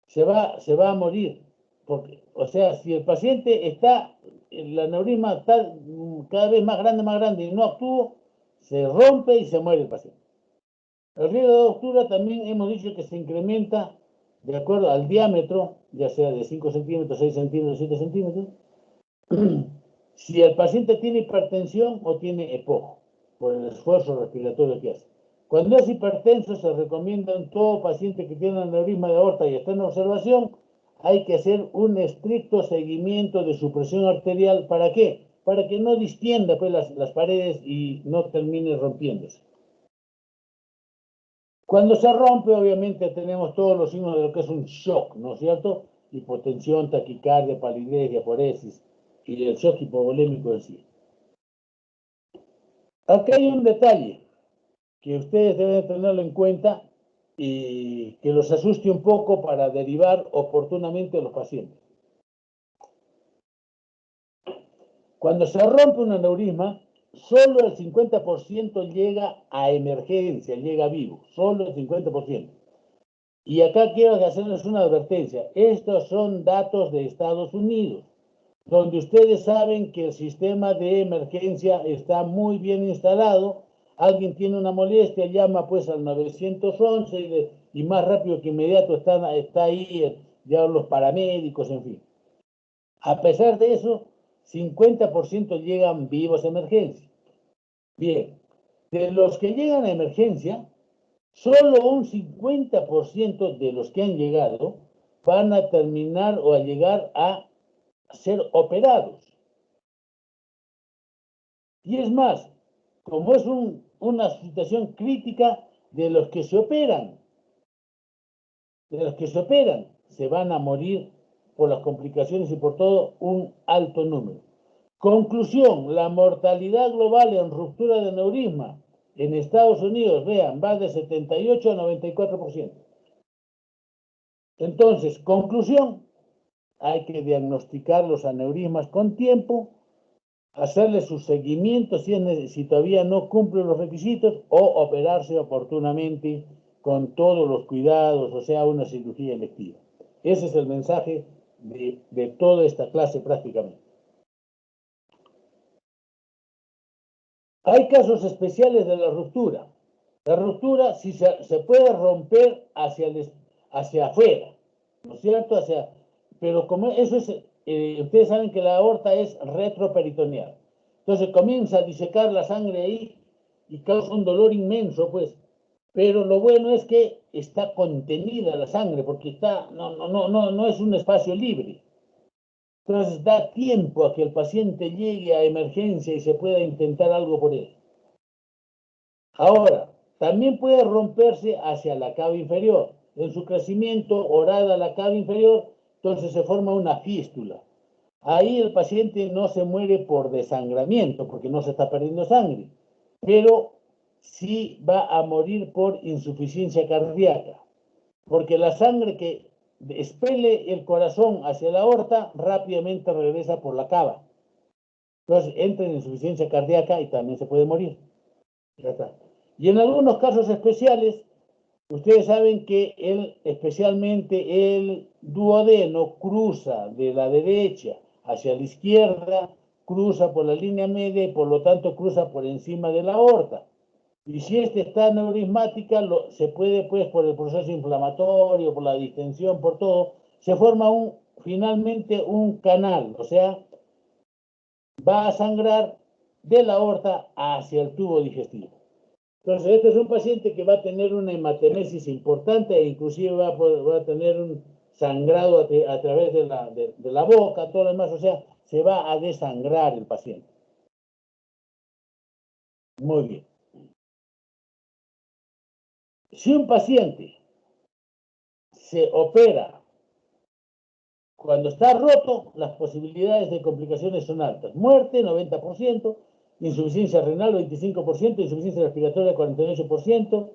Se va a morir. Porque, o sea, si el paciente está, el aneurisma está cada vez más grande y no actúa, se rompe y se muere el paciente. El riesgo de ruptura también hemos dicho que se incrementa de acuerdo al diámetro, ya sea de 5 centímetros, 6 centímetros, 7 centímetros, si el paciente tiene hipertensión o tiene EPOC, por el esfuerzo respiratorio que hace. Cuando es hipertenso, se recomienda en todo paciente que tiene aneurisma de aorta y está en observación, hay que hacer un estricto seguimiento de su presión arterial. ¿Para qué? Para que no distienda pues, las paredes y no termine rompiéndose. Cuando se rompe, obviamente, tenemos todos los signos de lo que es un shock, ¿no es cierto? Hipotensión, taquicardia, palidez, diaforesis y el shock hipovolémico en sí. Acá hay un detalle que ustedes deben tenerlo en cuenta y que los asuste un poco para derivar oportunamente a los pacientes. Cuando se rompe un aneurisma, solo el 50% llega a emergencia, llega vivo, solo el 50%. Y acá quiero hacerles una advertencia. Estos son datos de Estados Unidos, donde ustedes saben que el sistema de emergencia está muy bien instalado. Alguien tiene una molestia, llama pues al 911 y más rápido que inmediato está ahí ya los paramédicos, en fin. A pesar de eso, 50% llegan vivos a emergencia. Bien, de los que llegan a emergencia, solo un 50% de los que han llegado van a terminar o a llegar a ser operados. Y es más, como es una situación crítica de los que se operan, se van a morir por las complicaciones y por todo un alto número. Conclusión, la mortalidad global en ruptura de aneurisma en Estados Unidos, vean, va de 78 a 94%. Entonces, conclusión, hay que diagnosticar los aneurismas con tiempo, hacerle su seguimiento si todavía no cumple los requisitos o operarse oportunamente con todos los cuidados, o sea, una cirugía electiva. Ese es el mensaje de toda esta clase prácticamente. Hay casos especiales de la ruptura. La ruptura si se puede romper hacia afuera, ¿no es cierto? Pero como eso es, ustedes saben que la aorta es retroperitoneal. Entonces comienza a disecar la sangre ahí y causa un dolor inmenso, pues. Pero lo bueno es que está contenida la sangre porque no es un espacio libre. Entonces da tiempo a que el paciente llegue a emergencia y se pueda intentar algo por él. Ahora, también puede romperse hacia la cava inferior. En su crecimiento, orada la cava inferior, entonces se forma una fístula. Ahí el paciente no se muere por desangramiento, porque no se está perdiendo sangre, pero sí va a morir por insuficiencia cardíaca, porque la sangre que expele el corazón hacia la aorta rápidamente regresa por la cava. Entonces entra en insuficiencia cardíaca y también se puede morir. Ya está. Y en algunos casos especiales, ustedes saben que especialmente el duodeno cruza de la derecha hacia la izquierda, cruza por la línea media y por lo tanto cruza por encima de la aorta. Y si este está aneurismática, se puede, pues, por el proceso inflamatorio, por la distensión, por todo, se forma finalmente un canal, o sea, va a sangrar de la aorta hacia el tubo digestivo. Entonces, este es un paciente que va a tener una hematemesis importante e inclusive va a tener un sangrado a través de la boca, todo lo demás, o sea, se va a desangrar el paciente. Muy bien. Si un paciente se opera Cuando está roto, las posibilidades de complicaciones son altas. Muerte, 90%, insuficiencia renal, 25%, insuficiencia respiratoria, 48%,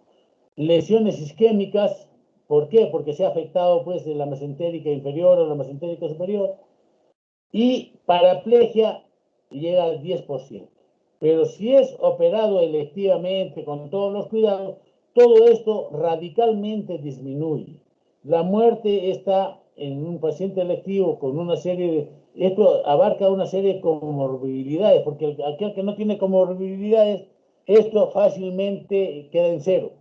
lesiones isquémicas. ¿Por qué? Porque se ha afectado pues la mesentérica inferior o la mesentérica superior. Y paraplegia llega al 10%. Pero si es operado electivamente, con todos los cuidados, todo esto radicalmente disminuye. La muerte está en un paciente electivo con una serie de... Esto abarca una serie de comorbilidades, porque aquel que no tiene comorbilidades, esto fácilmente queda en cero.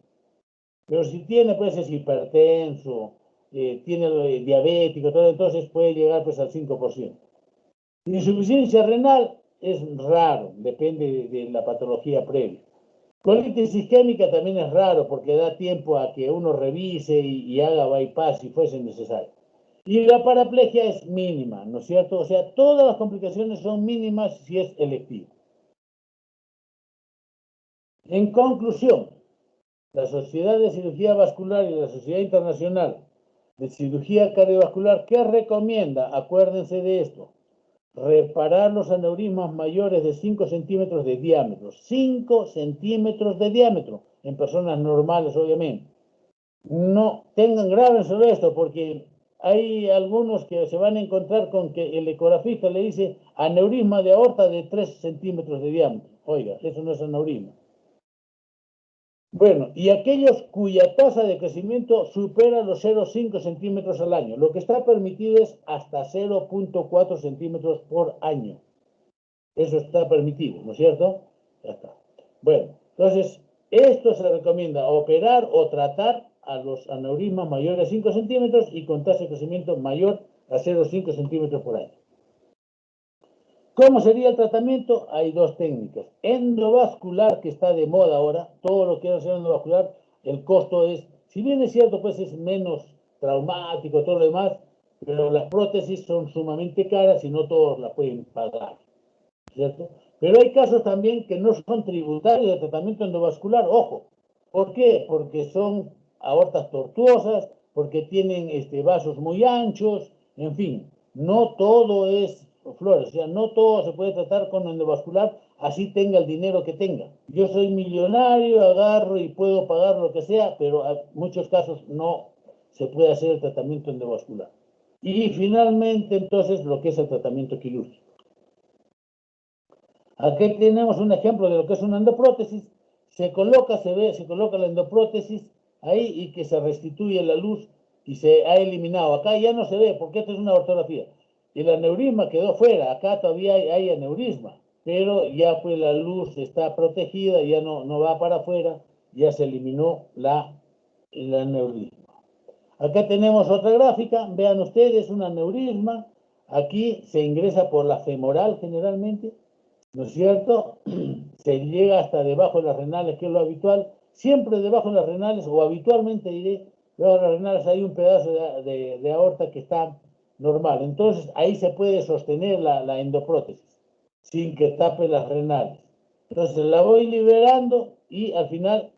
Pero si tiene, pues es hipertenso, tiene diabético, todo, entonces puede llegar pues al 5%. Insuficiencia renal es raro, depende de la patología previa. Colitis isquémica también es raro porque da tiempo a que uno revise y haga bypass si fuese necesario. Y la paraplegia es mínima, ¿no es cierto? O sea, todas las complicaciones son mínimas si es electivo. En conclusión, la Sociedad de Cirugía Vascular y la Sociedad Internacional de Cirugía Cardiovascular, ¿qué recomienda? Acuérdense de esto. Reparar los aneurismas mayores de 5 centímetros de diámetro. 5 centímetros de diámetro, en personas normales, obviamente. No tengan grábenselo esto, porque hay algunos que se van a encontrar con que el ecografista le dice aneurisma de aorta de 3 centímetros de diámetro. Oiga, eso no es aneurisma. Bueno, y aquellos cuya tasa de crecimiento supera los 0,5 centímetros al año. Lo que está permitido es hasta 0,4 centímetros por año. Eso está permitido, ¿no es cierto? Ya está. Bueno, entonces, esto se recomienda operar o tratar a los aneurismas mayores a 5 centímetros y con tasa de crecimiento mayor a 0,5 centímetros por año. ¿Cómo sería el tratamiento? Hay dos técnicas. Endovascular, que está de moda ahora, todo lo que es endovascular, el costo es, si bien es cierto, pues es menos traumático, todo lo demás, pero las prótesis son sumamente caras y no todos la pueden pagar, ¿cierto? Pero hay casos también que no son tributarios de tratamiento endovascular, ojo. ¿Por qué? Porque son aortas tortuosas, porque tienen vasos muy anchos, en fin, no todo es flores, o sea, no todo se puede tratar con endovascular, así tenga el dinero que tenga. Yo soy millonario, agarro y puedo pagar lo que sea, pero en muchos casos no se puede hacer el tratamiento endovascular. Y finalmente, entonces, lo que es el tratamiento quirúrgico. Aquí tenemos un ejemplo de lo que es una endoprótesis. Se coloca la endoprótesis ahí y que se restituye la luz y se ha eliminado. Acá ya no se ve porque esto es una ortografía. El aneurisma quedó fuera, acá todavía hay aneurisma, pero ya pues la luz está protegida, ya no va para afuera, ya se eliminó el aneurisma. Acá tenemos otra gráfica, vean ustedes, un aneurisma. Aquí se ingresa por la femoral generalmente, ¿no es cierto? Se llega hasta debajo de las renales, que es lo habitual. Siempre debajo de las renales, o habitualmente diré, debajo de las renales hay un pedazo de aorta que está normal. Entonces ahí se puede sostener la endoprótesis sin que tape las renales. Entonces la voy liberando y al final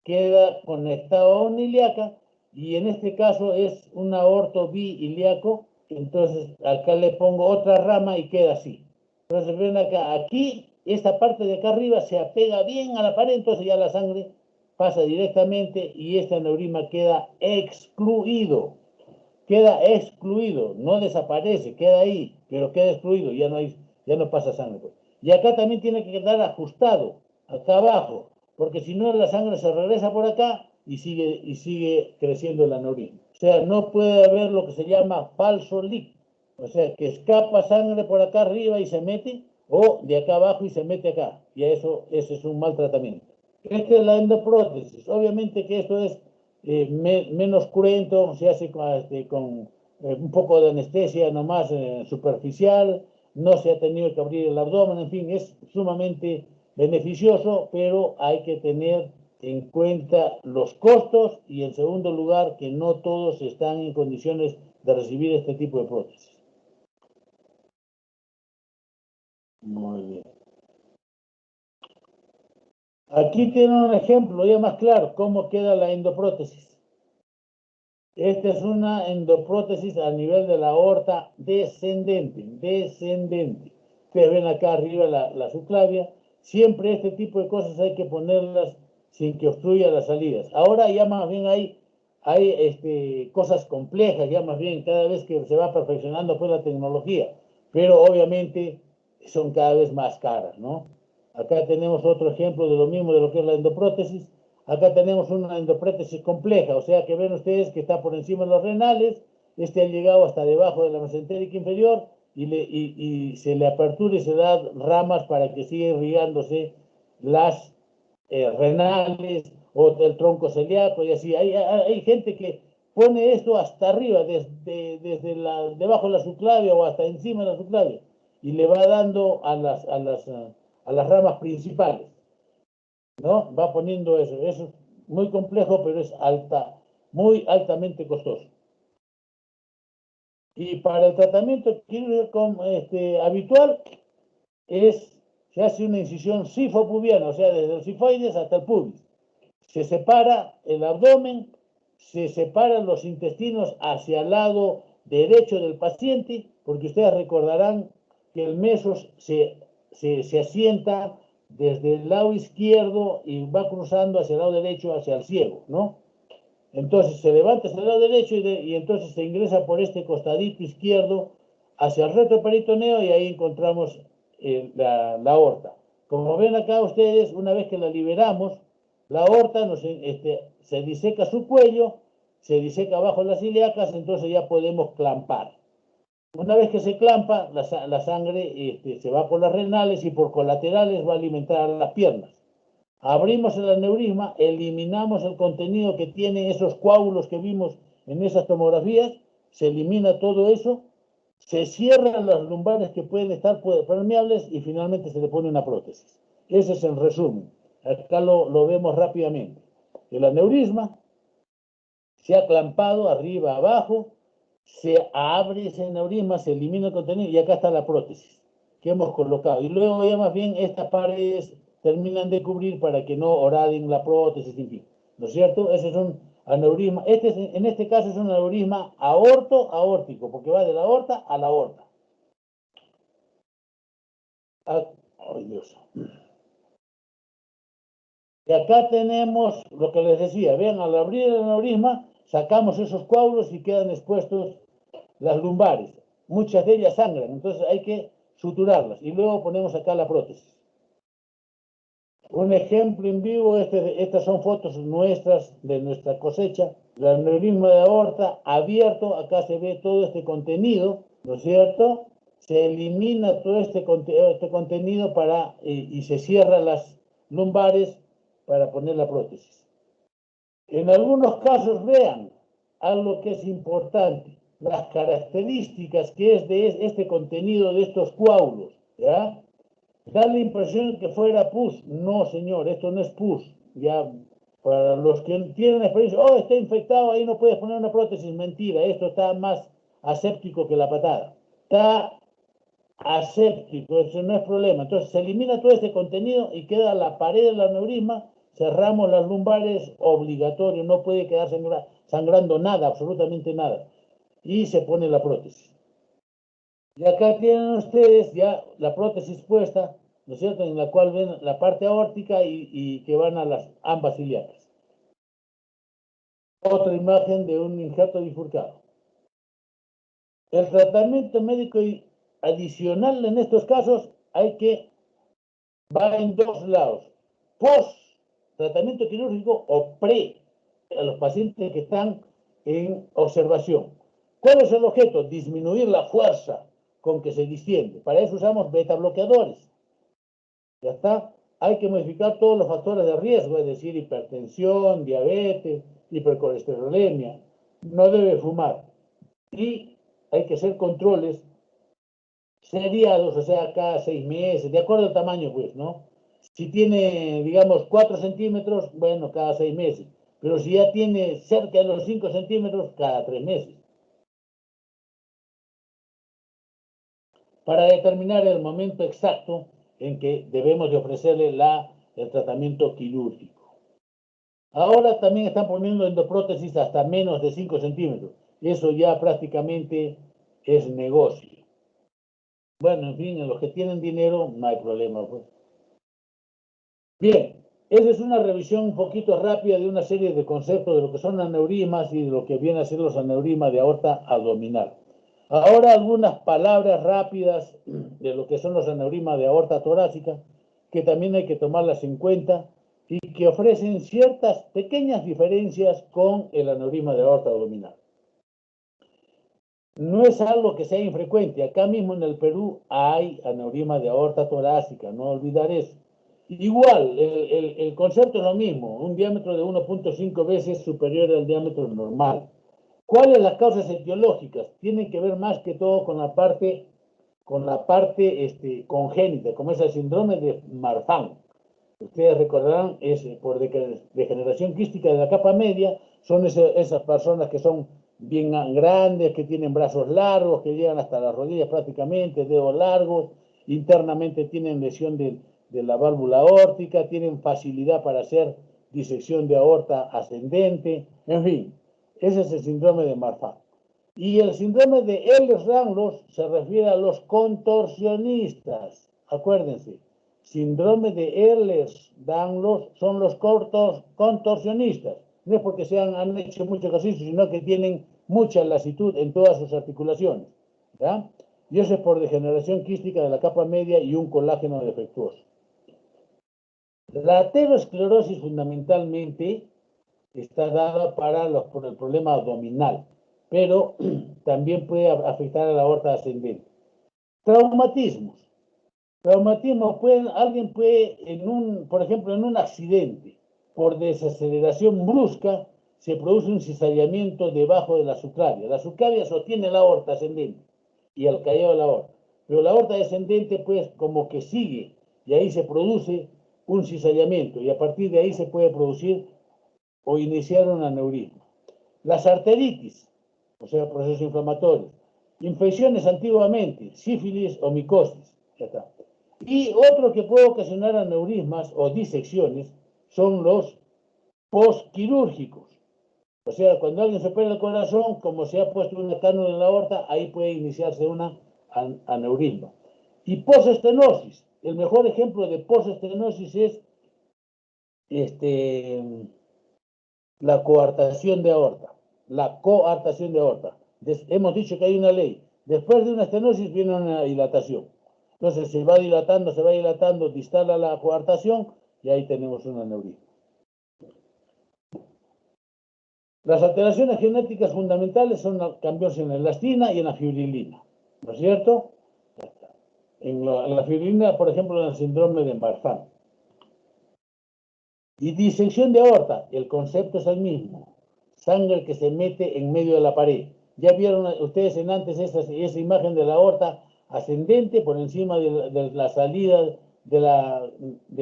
queda conectado a una ilíaca y en este caso es un aorto biilíaco. Entonces acá le pongo otra rama y queda así. Entonces ven acá, aquí, esta parte de acá arriba se apega bien a la pared, entonces ya la sangre pasa directamente y este aneurisma queda excluido. Queda excluido, no desaparece, queda ahí, pero queda excluido, ya no pasa sangre. Pues. Y acá también tiene que quedar ajustado, acá abajo, porque si no la sangre se regresa por acá y sigue creciendo el aneurisma. O sea, no puede haber lo que se llama falso leak. O sea, que escapa sangre por acá arriba y se mete, o de acá abajo y se mete acá. Y eso es un mal tratamiento. Esta es la endoprótesis. Obviamente que esto es menos cruento, se hace con un poco de anestesia nomás superficial, no se ha tenido que abrir el abdomen, en fin, es sumamente beneficioso, pero hay que tener en cuenta los costos y en segundo lugar que no todos están en condiciones de recibir este tipo de prótesis. Muy bien. Aquí tienen un ejemplo ya más claro, cómo queda la endoprótesis. Esta es una endoprótesis a nivel de la aorta descendente, descendente. Ustedes ven acá arriba la subclavia. Siempre este tipo de cosas hay que ponerlas sin que obstruya las salidas. Ahora ya más bien hay cosas complejas, ya más bien cada vez que se va perfeccionando pues la tecnología, pero obviamente son cada vez más caras, ¿no? Acá tenemos otro ejemplo de lo mismo de lo que es la endoprótesis. Acá tenemos una endoprótesis compleja, o sea que ven ustedes que está por encima de los renales, ha llegado hasta debajo de la mesentérica inferior y se le apertura y se da ramas para que siga irrigándose las renales o el tronco celíaco y así. Hay gente que pone esto hasta arriba, desde debajo de la subclavia o hasta encima de la subclavia y le va dando a las ramas principales, ¿no? Va poniendo eso. Eso es muy complejo, pero es muy altamente costoso. Y para el tratamiento quirúrgico habitual se hace una incisión sifopubiana, o sea, desde el sifoides hasta el pubis. Se separa el abdomen, se separan los intestinos hacia el lado derecho del paciente, porque ustedes recordarán que el mesos se asienta desde el lado izquierdo y va cruzando hacia el lado derecho, hacia el ciego, ¿no? Entonces se levanta hacia el lado derecho y entonces se ingresa por este costadito izquierdo hacia el retroperitoneo y ahí encontramos la aorta. Como ven acá ustedes, una vez que la liberamos, la aorta se diseca su cuello, se diseca abajo las ilíacas, entonces ya podemos clampar. Una vez que se clampa, la sangre se va por las renales y por colaterales va a alimentar a las piernas. Abrimos el aneurisma, eliminamos el contenido que tiene esos coágulos que vimos en esas tomografías, se elimina todo eso, se cierran las lumbares que pueden estar permeables y finalmente se le pone una prótesis. Ese es el resumen. Acá lo vemos rápidamente. El aneurisma se ha clampado arriba, abajo, se abre ese aneurisma, se elimina el contenido y acá está la prótesis que hemos colocado. Y luego ya más bien estas paredes terminan de cubrir para que no oraden la prótesis, en fin. ¿No es cierto? Ese es un aneurisma. En este caso es un aneurisma aórtico, porque va de la aorta a la aorta. Ay, Dios. Y acá tenemos lo que les decía. Vean, al abrir el aneurisma, sacamos esos coágulos y quedan expuestos las lumbares. Muchas de ellas sangran, entonces hay que suturarlas. Y luego ponemos acá la prótesis. Un ejemplo en vivo, estas son fotos nuestras de nuestra cosecha. El aneurisma de aorta abierto, acá se ve todo este contenido, ¿no es cierto? Se elimina todo este contenido y se cierran las lumbares para poner la prótesis. En algunos casos, vean algo que es importante, las características que es de este contenido de estos coágulos, ¿ya? Da la impresión que fuera pus. No, señor, esto no es pus. Ya, para los que tienen experiencia, oh, está infectado, ahí no puedes poner una prótesis. Mentira, esto está más aséptico que la patada. Está aséptico, eso no es problema. Entonces se elimina todo este contenido y queda la pared del aneurisma, cerramos las lumbares, obligatorio, no puede quedar sangrando nada, absolutamente nada. Y se pone la prótesis. Y acá tienen ustedes ya la prótesis puesta, ¿no es cierto?, en la cual ven la parte aórtica y que van a las ambas ilíacas. Otra imagen de un injerto bifurcado. El tratamiento médico adicional en estos casos va en dos lados. Post tratamiento quirúrgico o pre a los pacientes que están en observación. ¿Cuál es el objeto? Disminuir la fuerza con que se distiende. Para eso usamos beta bloqueadores. Ya está. Hay que modificar todos los factores de riesgo, es decir, hipertensión, diabetes, hipercolesterolemia. No debe fumar. Y hay que hacer controles seriados, o sea, cada 6 meses, de acuerdo al tamaño, pues, ¿no? Si tiene, digamos, 4 centímetros, bueno, cada 6 meses. Pero si ya tiene cerca de los 5 centímetros, cada 3 meses. Para determinar el momento exacto en que debemos de ofrecerle el tratamiento quirúrgico. Ahora también están poniendo endoprótesis hasta menos de 5 centímetros. Eso ya prácticamente es negocio. Bueno, en fin, en los que tienen dinero no hay problema, pues. Bien, esa es una revisión un poquito rápida de una serie de conceptos de lo que son aneurismas y de lo que vienen a ser los aneurismas de aorta abdominal. Ahora algunas palabras rápidas de lo que son los aneurismas de aorta torácica, que también hay que tomarlas en cuenta y que ofrecen ciertas pequeñas diferencias con el aneurisma de aorta abdominal. No es algo que sea infrecuente. Acá mismo en el Perú hay aneurisma de aorta torácica, no olvidar eso. Igual, el concepto es lo mismo, un diámetro de 1.5 veces superior al diámetro normal. ¿Cuáles las causas etiológicas? Tienen que ver más que todo con la parte congénita, como es el síndrome de Marfan. Ustedes recordarán, es por degeneración quística de la capa media, son esas personas que son bien grandes, que tienen brazos largos, que llegan hasta las rodillas prácticamente, dedos largos, internamente tienen lesión de la válvula aórtica, tienen facilidad para hacer disección de aorta ascendente, en fin, ese es el síndrome de Marfan. Y el síndrome de Ehlers-Danlos se refiere a los contorsionistas, acuérdense. Síndrome de Ehlers-Danlos son los contorsionistas. No es porque han hecho mucho ejercicio, sino que tienen mucha lasitud en todas sus articulaciones. ¿Ya? Y eso es por degeneración quística de la capa media y un colágeno defectuoso. La aterosclerosis fundamentalmente está dada por el problema abdominal, pero también puede afectar a la aorta ascendente. Traumatismos. Traumatismo, alguien puede, por ejemplo, en un accidente, por desaceleración brusca, se produce un cizallamiento debajo de la subclavia. La subclavia sostiene la aorta ascendente y el callado de la aorta. Pero la aorta descendente, pues, como que sigue, y ahí se produce un cizallamiento, y a partir de ahí se puede producir o iniciar un aneurisma. Las arteritis, o sea, procesos inflamatorios. Infecciones antiguamente, sífilis o micosis. Ya está. Y otro que puede ocasionar aneurismas o disecciones son los postquirúrgicos. O sea, cuando alguien se opera el corazón, como se ha puesto una cánula en la aorta, ahí puede iniciarse una aneurisma. Y posestenosis. El mejor ejemplo de posestenosis es la coartación de aorta. La coartación de aorta. Hemos dicho que hay una ley. Después de una estenosis viene una dilatación. Entonces se va dilatando distal a la coartación y ahí tenemos un aneurisma. Las alteraciones genéticas fundamentales son cambios en la elastina y en la fibrilina. ¿No es cierto? En la fibrilina, por ejemplo, en el síndrome de Marfan. Y disección de aorta, el concepto es el mismo. Sangre que se mete en medio de la pared. Ya vieron ustedes en antes esa imagen de la aorta ascendente por encima de la salida de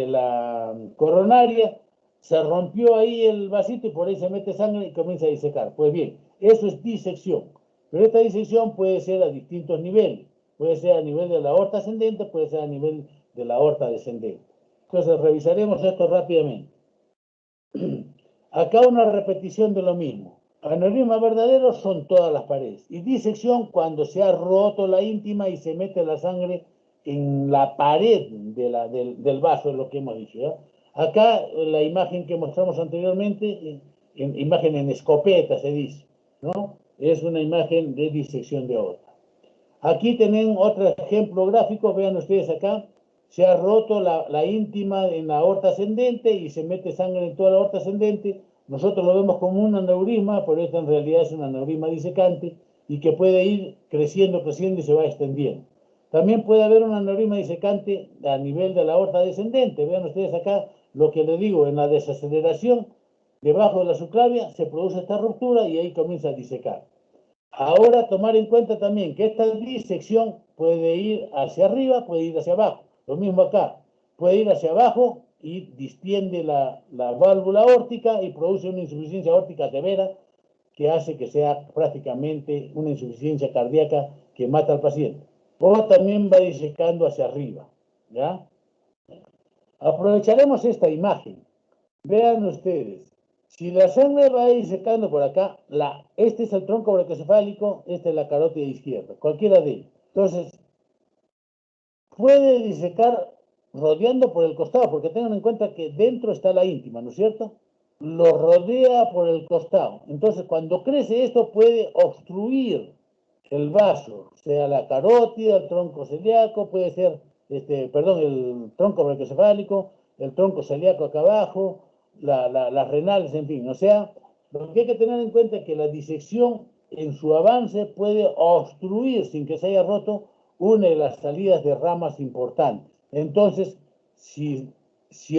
la coronaria. Se rompió ahí el vasito y por ahí se mete sangre y comienza a disecar. Pues bien, eso es disección. Pero esta disección puede ser a distintos niveles. Puede ser a nivel de la aorta ascendente, puede ser a nivel de la aorta descendente. Entonces revisaremos esto rápidamente. Acá una repetición de lo mismo. Aneurisma verdadero son todas las paredes. Y disección cuando se ha roto la íntima y se mete la sangre en la pared del vaso, es lo que hemos dicho. ¿Ya? Acá la imagen que mostramos anteriormente, imagen en escopeta se dice, ¿no? Es una imagen de disección de aorta. Aquí tienen otro ejemplo gráfico, vean ustedes acá, se ha roto la íntima en la aorta ascendente y se mete sangre en toda la aorta ascendente. Nosotros lo vemos como un aneurisma, pero esto en realidad es un aneurisma disecante y que puede ir creciendo y se va extendiendo. También puede haber un aneurisma disecante a nivel de la aorta descendente. Vean ustedes acá lo que les digo, en la desaceleración, debajo de la subclavia se produce esta ruptura y ahí comienza a disecar. Ahora tomar en cuenta también que esta disección puede ir hacia arriba, puede ir hacia abajo. Lo mismo acá, puede ir hacia abajo y distiende la válvula aórtica y produce una insuficiencia aórtica severa que hace que sea prácticamente una insuficiencia cardíaca que mata al paciente. O también va disecando hacia arriba. ¿Ya? Aprovecharemos esta imagen. Vean ustedes, Si la sangre va a ir secando por acá, este es el tronco brachiocefálico, esta es la carótida izquierda, cualquiera de ellos. Entonces, puede disecar rodeando por el costado, porque tengan en cuenta que dentro está la íntima, ¿no es cierto? Lo rodea por el costado. Entonces, cuando crece esto, puede obstruir el vaso, sea la carótida, el tronco celíaco, puede ser, el tronco brachiocefálico, el tronco celíaco acá abajo, las renales, en fin. O sea, lo que hay que tener en cuenta es que la disección en su avance puede obstruir, sin que se haya roto, una de las salidas de ramas importantes. Entonces, si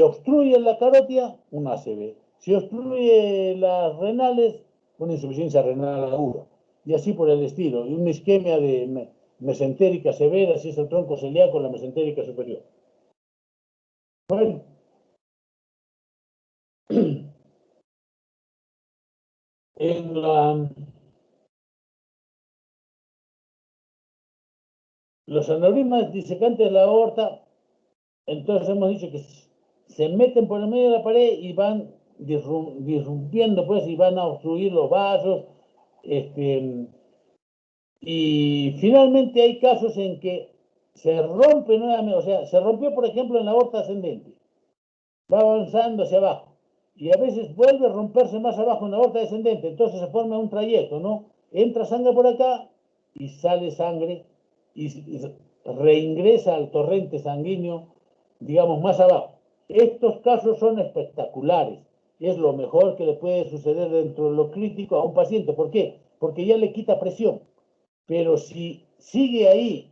obstruye la carótida, un ACV. Si obstruye las renales, una insuficiencia renal aguda. Y así por el estilo. Y una isquemia de mesentérica severa, si es el tronco celíaco, la mesentérica superior. Bueno. Los aneurismas disecantes de la aorta, entonces hemos dicho que se meten por el medio de la pared y van disrumpiendo, pues, y van a obstruir los vasos. Y finalmente hay casos en que se rompe nuevamente, o sea, se rompió, por ejemplo, en la aorta ascendente, va avanzando hacia abajo, y a veces vuelve a romperse más abajo en la aorta descendente, entonces se forma un trayecto, ¿no? Entra sangre por acá y sale sangre y reingresa al torrente sanguíneo, digamos, más abajo. Estos casos son espectaculares. Es lo mejor que le puede suceder dentro de lo crítico a un paciente. ¿Por qué? Porque ya le quita presión. Pero si sigue ahí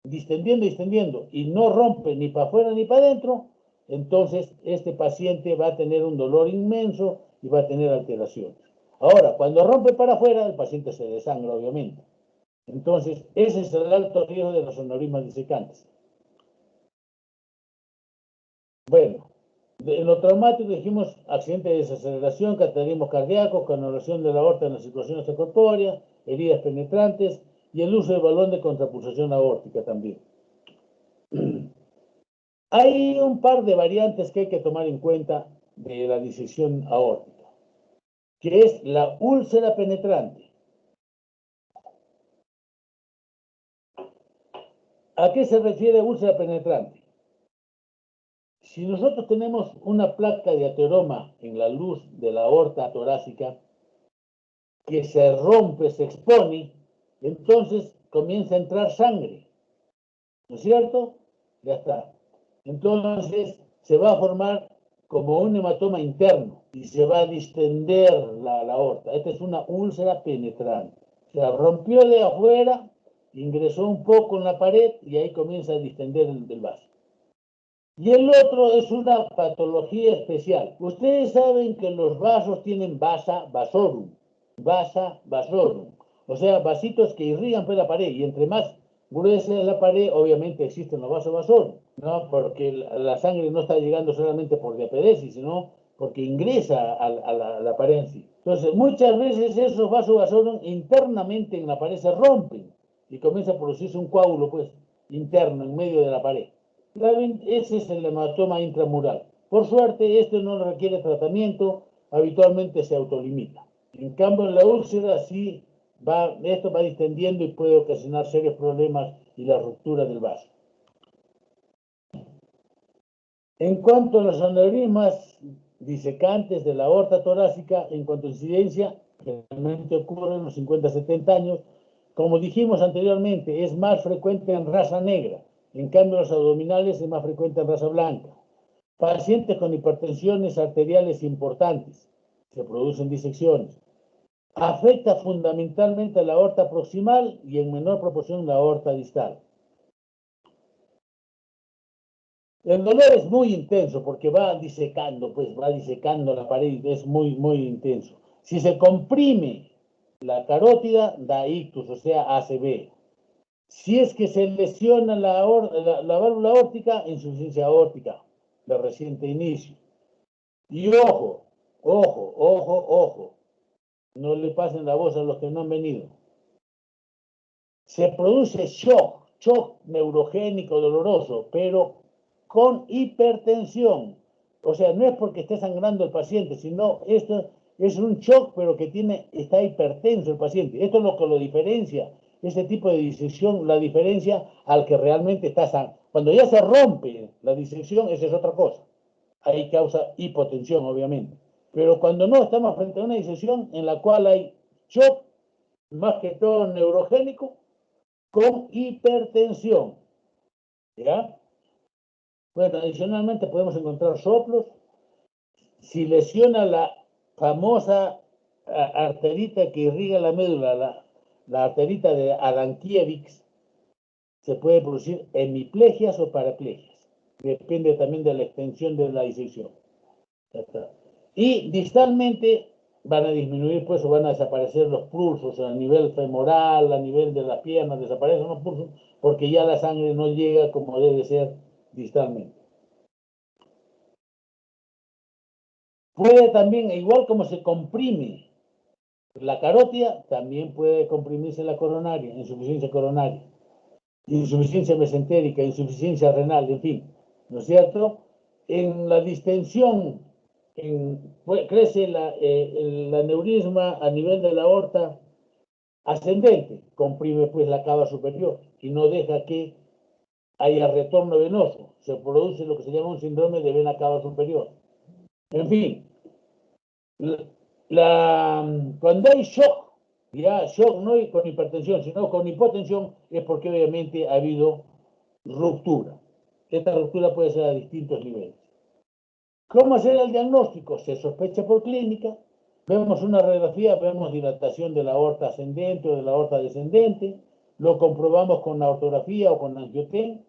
distendiendo y no rompe ni para afuera ni para adentro, entonces este paciente va a tener un dolor inmenso y va a tener alteraciones. Ahora, cuando rompe para afuera, el paciente se desangra, obviamente. Entonces, ese es el alto riesgo de los aneurismas disecantes. Bueno, en lo traumático dijimos accidente de desaceleración, cateterismo cardíaco, canulación de la aorta en la situación extracorpórea, heridas penetrantes y el uso del balón de contrapulsación aórtica también. Hay un par de variantes que hay que tomar en cuenta de la disección aórtica, que es la úlcera penetrante. ¿A qué se refiere úlcera penetrante? Si nosotros tenemos una placa de ateroma en la luz de la aorta torácica que se rompe, se expone, entonces comienza a entrar sangre, ¿no es cierto? Ya está. Entonces se va a formar como un hematoma interno y se va a distender la aorta. Esta es una úlcera penetrante. Se rompió de afuera, ingresó un poco en la pared y ahí comienza a distender el vaso. Y el otro es una patología especial. Ustedes saben que los vasos tienen vasa vasorum. Vasa vasorum. O sea, vasitos que irrigan por la pared. Y entre más gruesa es la pared, obviamente existen los vasos vasorum, ¿no? Porque la sangre no está llegando solamente por diaperesis, sino porque ingresa a la pared en sí. Entonces, muchas veces esos vasos vasorum internamente en la pared se rompen y comienza a producirse un coágulo, pues, interno en medio de la pared. Ese es el hematoma intramural. Por suerte, esto no requiere tratamiento, habitualmente se autolimita. En cambio, en la úlcera sí esto va distendiendo y puede ocasionar serios problemas y la ruptura del vaso. En cuanto a los aneurismas disecantes de la aorta torácica, en cuanto a incidencia, generalmente ocurre en los 50-70 años. Como dijimos anteriormente, es más frecuente en raza negra. En cambio, los abdominales es más frecuente en raza blanca. Pacientes con hipertensiones arteriales importantes, se producen disecciones. Afecta fundamentalmente a la aorta proximal y en menor proporción la aorta distal. El dolor es muy intenso porque va disecando la pared, es muy, muy intenso. Si se comprime la carótida, da ictus, o sea, ACV. Si es que se lesiona la válvula aórtica, insuficiencia aórtica de reciente inicio. Y ojo, no le pasen la voz a los que no han venido. Se produce shock neurogénico doloroso, pero con hipertensión, O sea, no es porque esté sangrando el paciente, sino esto es un shock, pero que está hipertenso el paciente. Esto es lo que lo diferencia, este tipo de disección, la diferencia al que realmente está sangrando. Cuando ya se rompe la disección, esa es otra cosa. Ahí causa hipotensión, obviamente. Pero cuando no, estamos frente a una disección en la cual hay shock, más que todo neurogénico, con hipertensión. ¿Ya? Bueno, adicionalmente podemos encontrar soplos. Si lesiona la famosa arterita que irriga la médula, la arterita de Adankiewicz, se puede producir hemiplegias o paraplegias. Depende también de la extensión de la disección. Y distalmente van a disminuir, pues, o van a desaparecer los pulsos a nivel femoral, a nivel de las piernas, desaparecen los pulsos, porque ya la sangre no llega como debe ser distalmente. Puede también, igual como se comprime la carótida, también puede comprimirse la coronaria, insuficiencia coronaria, insuficiencia mesentérica, insuficiencia renal, en fin, ¿no es cierto? En la distensión crece el aneurisma a nivel de la aorta ascendente, comprime pues la cava superior y no deja que haya retorno venoso. Se produce lo que se llama un síndrome de vena cava superior. En fin, cuando hay shock, ya shock no con hipertensión, sino con hipotensión, es porque obviamente ha habido ruptura. Esta ruptura puede ser a distintos niveles. ¿Cómo hacer el diagnóstico? Se sospecha por clínica, vemos una radiografía, vemos dilatación de la aorta ascendente o de la aorta descendente, lo comprobamos con la ortografía o con angioten,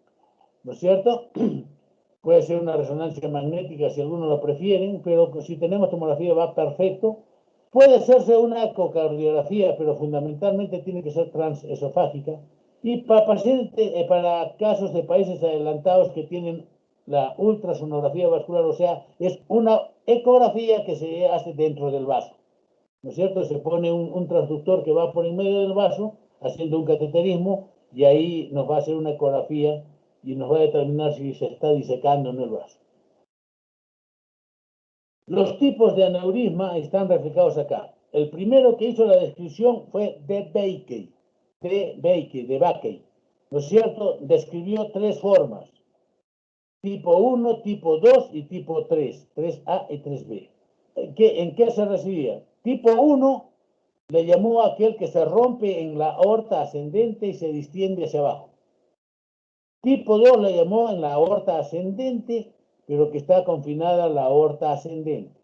¿no es cierto? Puede ser una resonancia magnética si algunos lo prefieren, pero si tenemos tomografía va perfecto. Puede hacerse una ecocardiografía, pero fundamentalmente tiene que ser transesofágica. Y para casos de países adelantados que tienen la ultrasonografía vascular, o sea, es una ecografía que se hace dentro del vaso, ¿no es cierto? Se pone un transductor que va por en medio del vaso, haciendo un cateterismo, y ahí nos va a hacer una ecografía y nos va a determinar si se está disecando o no el vaso. Los tipos de aneurisma están reflejados acá. El primero que hizo la descripción fue de Bakey, ¿no es cierto? Describió tres formas: tipo 1, tipo 2 y tipo 3, 3A y 3B. ¿En qué se recibía? Tipo 1 le llamó a aquel que se rompe en la aorta ascendente y se distiende hacia abajo. Tipo 2 le llamó en la aorta ascendente, pero que está confinada a la aorta ascendente.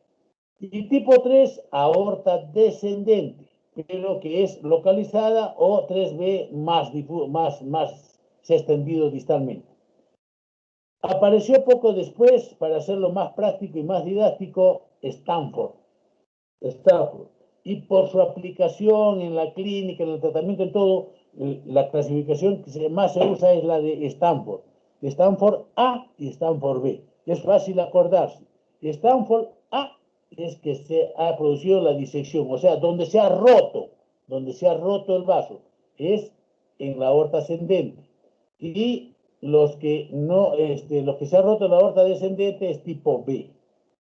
Y tipo 3, aorta descendente, pero que es localizada, o 3B más se ha extendido distalmente. Apareció poco después, para hacerlo más práctico y más didáctico, Stanford. Y por su aplicación en la clínica, en el tratamiento, en todo, la clasificación que más se usa es la de Stanford. Stanford A y Stanford B. Es fácil acordarse. Stanford A es que se ha producido la disección, o sea, donde se ha roto el vaso, es en la aorta ascendente. Y los que se ha roto la aorta descendente es tipo B.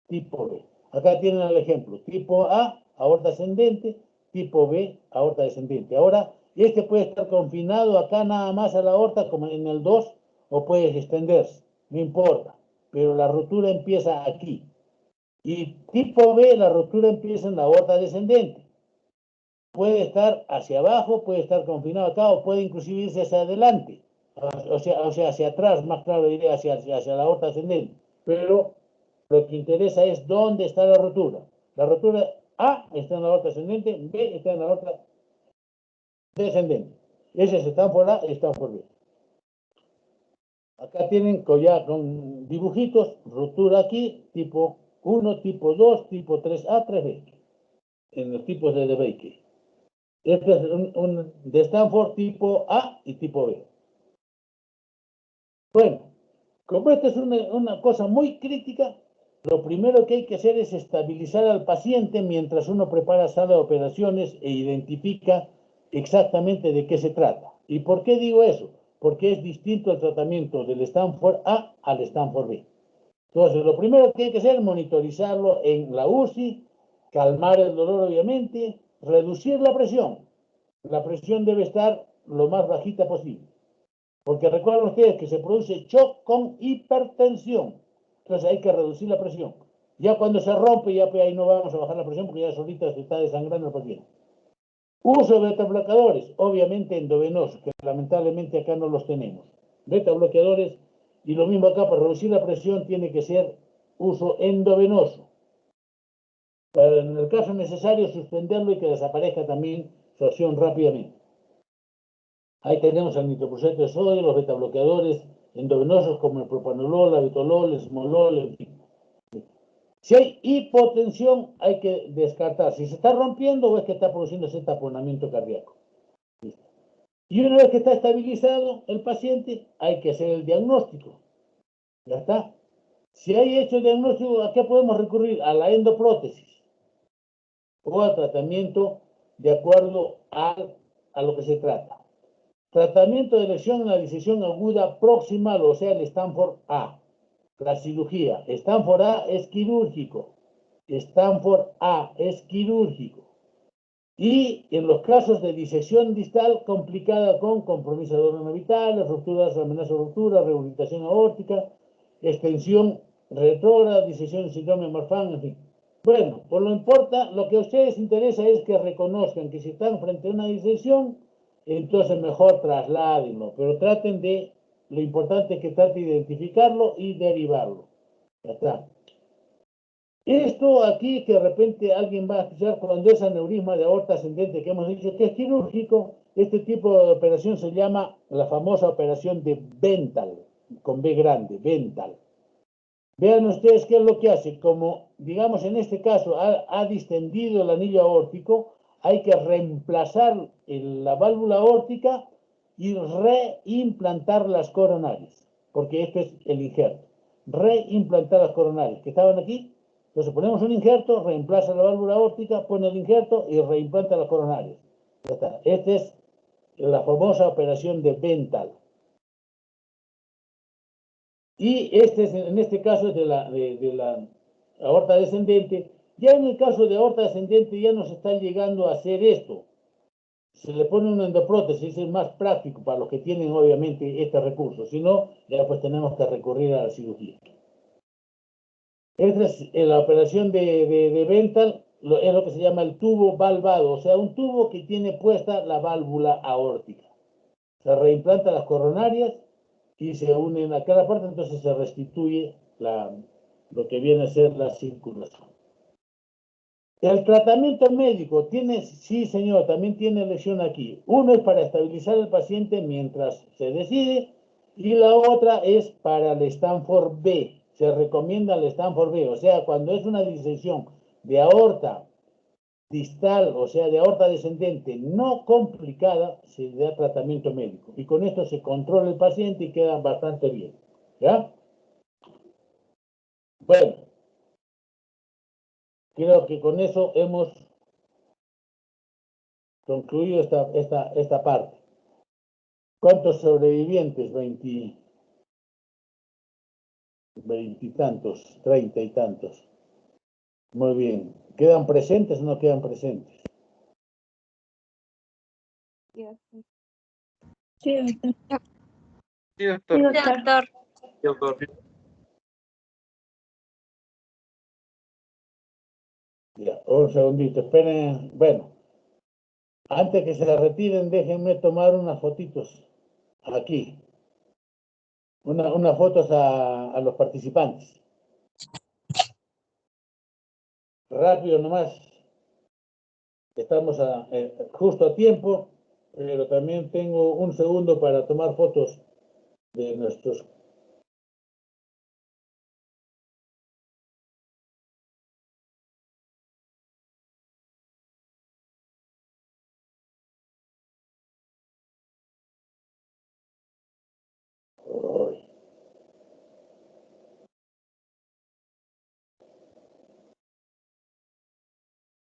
Tipo B. Acá tienen el ejemplo. Tipo A, aorta ascendente. Tipo B, aorta descendente. Ahora, este puede estar confinado acá nada más a la aorta, como en el 2, o puede extenderse. No importa. Pero la rotura empieza aquí. Y tipo B, la rotura empieza en la aorta descendente. Puede estar hacia abajo, puede estar confinado acá, o puede inclusive irse hacia adelante. O sea, hacia atrás, más claro diría, hacia la aorta ascendente. Pero lo que interesa es dónde está la rotura. La rotura A está en la aorta ascendente, B está en la aorta descendente. Ese es Stanford A y Stanford B. Acá tienen ya con dibujitos, rotura aquí, tipo 1, tipo 2, tipo 3A, 3B. En los tipos de Bakey. Este es un de Stanford tipo A y tipo B. Bueno, como esta es una cosa muy crítica, lo primero que hay que hacer es estabilizar al paciente mientras uno prepara sala de operaciones e identifica exactamente de qué se trata. ¿Y por qué digo eso? Porque es distinto el tratamiento del Stanford A al Stanford B. Entonces, lo primero que tiene que hacer es monitorizarlo en la UCI, calmar el dolor, obviamente, reducir la presión. La presión debe estar lo más bajita posible. Porque recuerden ustedes que se produce shock con hipertensión. Entonces hay que reducir la presión. Ya cuando se rompe, ya pues ahí no vamos a bajar la presión porque ya solita se está desangrando el paciente. Uso de beta-bloqueadores, obviamente endovenosos, que lamentablemente acá no los tenemos. Beta-bloqueadores, y lo mismo acá, para reducir la presión tiene que ser uso endovenoso. Para, en el caso necesario, suspenderlo y que desaparezca también su acción rápidamente. Ahí tenemos el nitroprusato de sodio, los beta-bloqueadores endovenosos como el propanolol, la vitolol, el esmolol, en fin. Si hay hipotensión, hay que descartar si se está rompiendo o es que está produciendo ese taponamiento cardíaco. Y una vez que está estabilizado el paciente, hay que hacer el diagnóstico. Ya está. Si hay hecho el diagnóstico, ¿a qué podemos recurrir? A la endoprótesis o al tratamiento de acuerdo a lo que se trata. Tratamiento de lesión en la disección aguda proximal, o sea, el Stanford A. La cirugía. Stanford A es quirúrgico. Stanford A es quirúrgico. Y en los casos de disección distal complicada con compromiso de órgano vital, rupturas, amenaza de ruptura, rehabilitación aórtica, extensión retrógrada, disección de síndrome de Marfan, en fin. Bueno, por lo importa, lo que a ustedes interesa es que reconozcan que si están frente a una disección, entonces mejor trasládenlo, pero traten de, lo importante es que traten de identificarlo y derivarlo. Ya está. Esto aquí que de repente alguien va a escuchar cuando es aneurisma de aorta ascendente que hemos dicho que es quirúrgico, este tipo de operación se llama la famosa operación de Bentall, con B grande, Bentall. Vean ustedes qué es lo que hace, como digamos en este caso ha distendido el anillo aórtico, hay que reemplazar la válvula aórtica y reimplantar las coronarias, porque esto es el injerto. Reimplantar las coronarias que estaban aquí. Entonces ponemos un injerto, reemplaza la válvula aórtica, pone el injerto y reimplanta las coronarias. Ya está. Esta es la famosa operación de Bentall. Y en este caso es de la aorta descendente. Ya en el caso de aorta descendente ya nos están llegando a hacer esto. Se le pone una endoprótesis, es más práctico para los que tienen obviamente este recurso. Si no, ya pues tenemos que recurrir a la cirugía. Esta es la operación de Bentall, es lo que se llama el tubo valvado, o sea, un tubo que tiene puesta la válvula aórtica. Se reimplanta las coronarias y se unen a cada parte, entonces se restituye lo que viene a ser la circulación. El tratamiento médico tiene, sí señor, también tiene lesión aquí. Uno es para estabilizar al paciente mientras se decide y la otra es para el Stanford B. Se recomienda el Stanford B, o sea, cuando es una disección de aorta distal, o sea, de aorta descendente no complicada, se da tratamiento médico. Y con esto se controla el paciente y queda bastante bien. ¿Ya? Bueno, creo que con eso hemos concluido esta parte. ¿Cuántos sobrevivientes? 20 y tantos, 30 y tantos. Muy bien. ¿Quedan presentes o no quedan presentes? Sí, doctor. Sí, doctor. Sí, doctor. Sí, doctor. Ya, un segundito, esperen. Bueno, antes que se retiren, déjenme tomar unas fotitos aquí. Unas fotos a los participantes. Rápido nomás. Estamos justo a tiempo, pero también tengo un segundo para tomar fotos de nuestros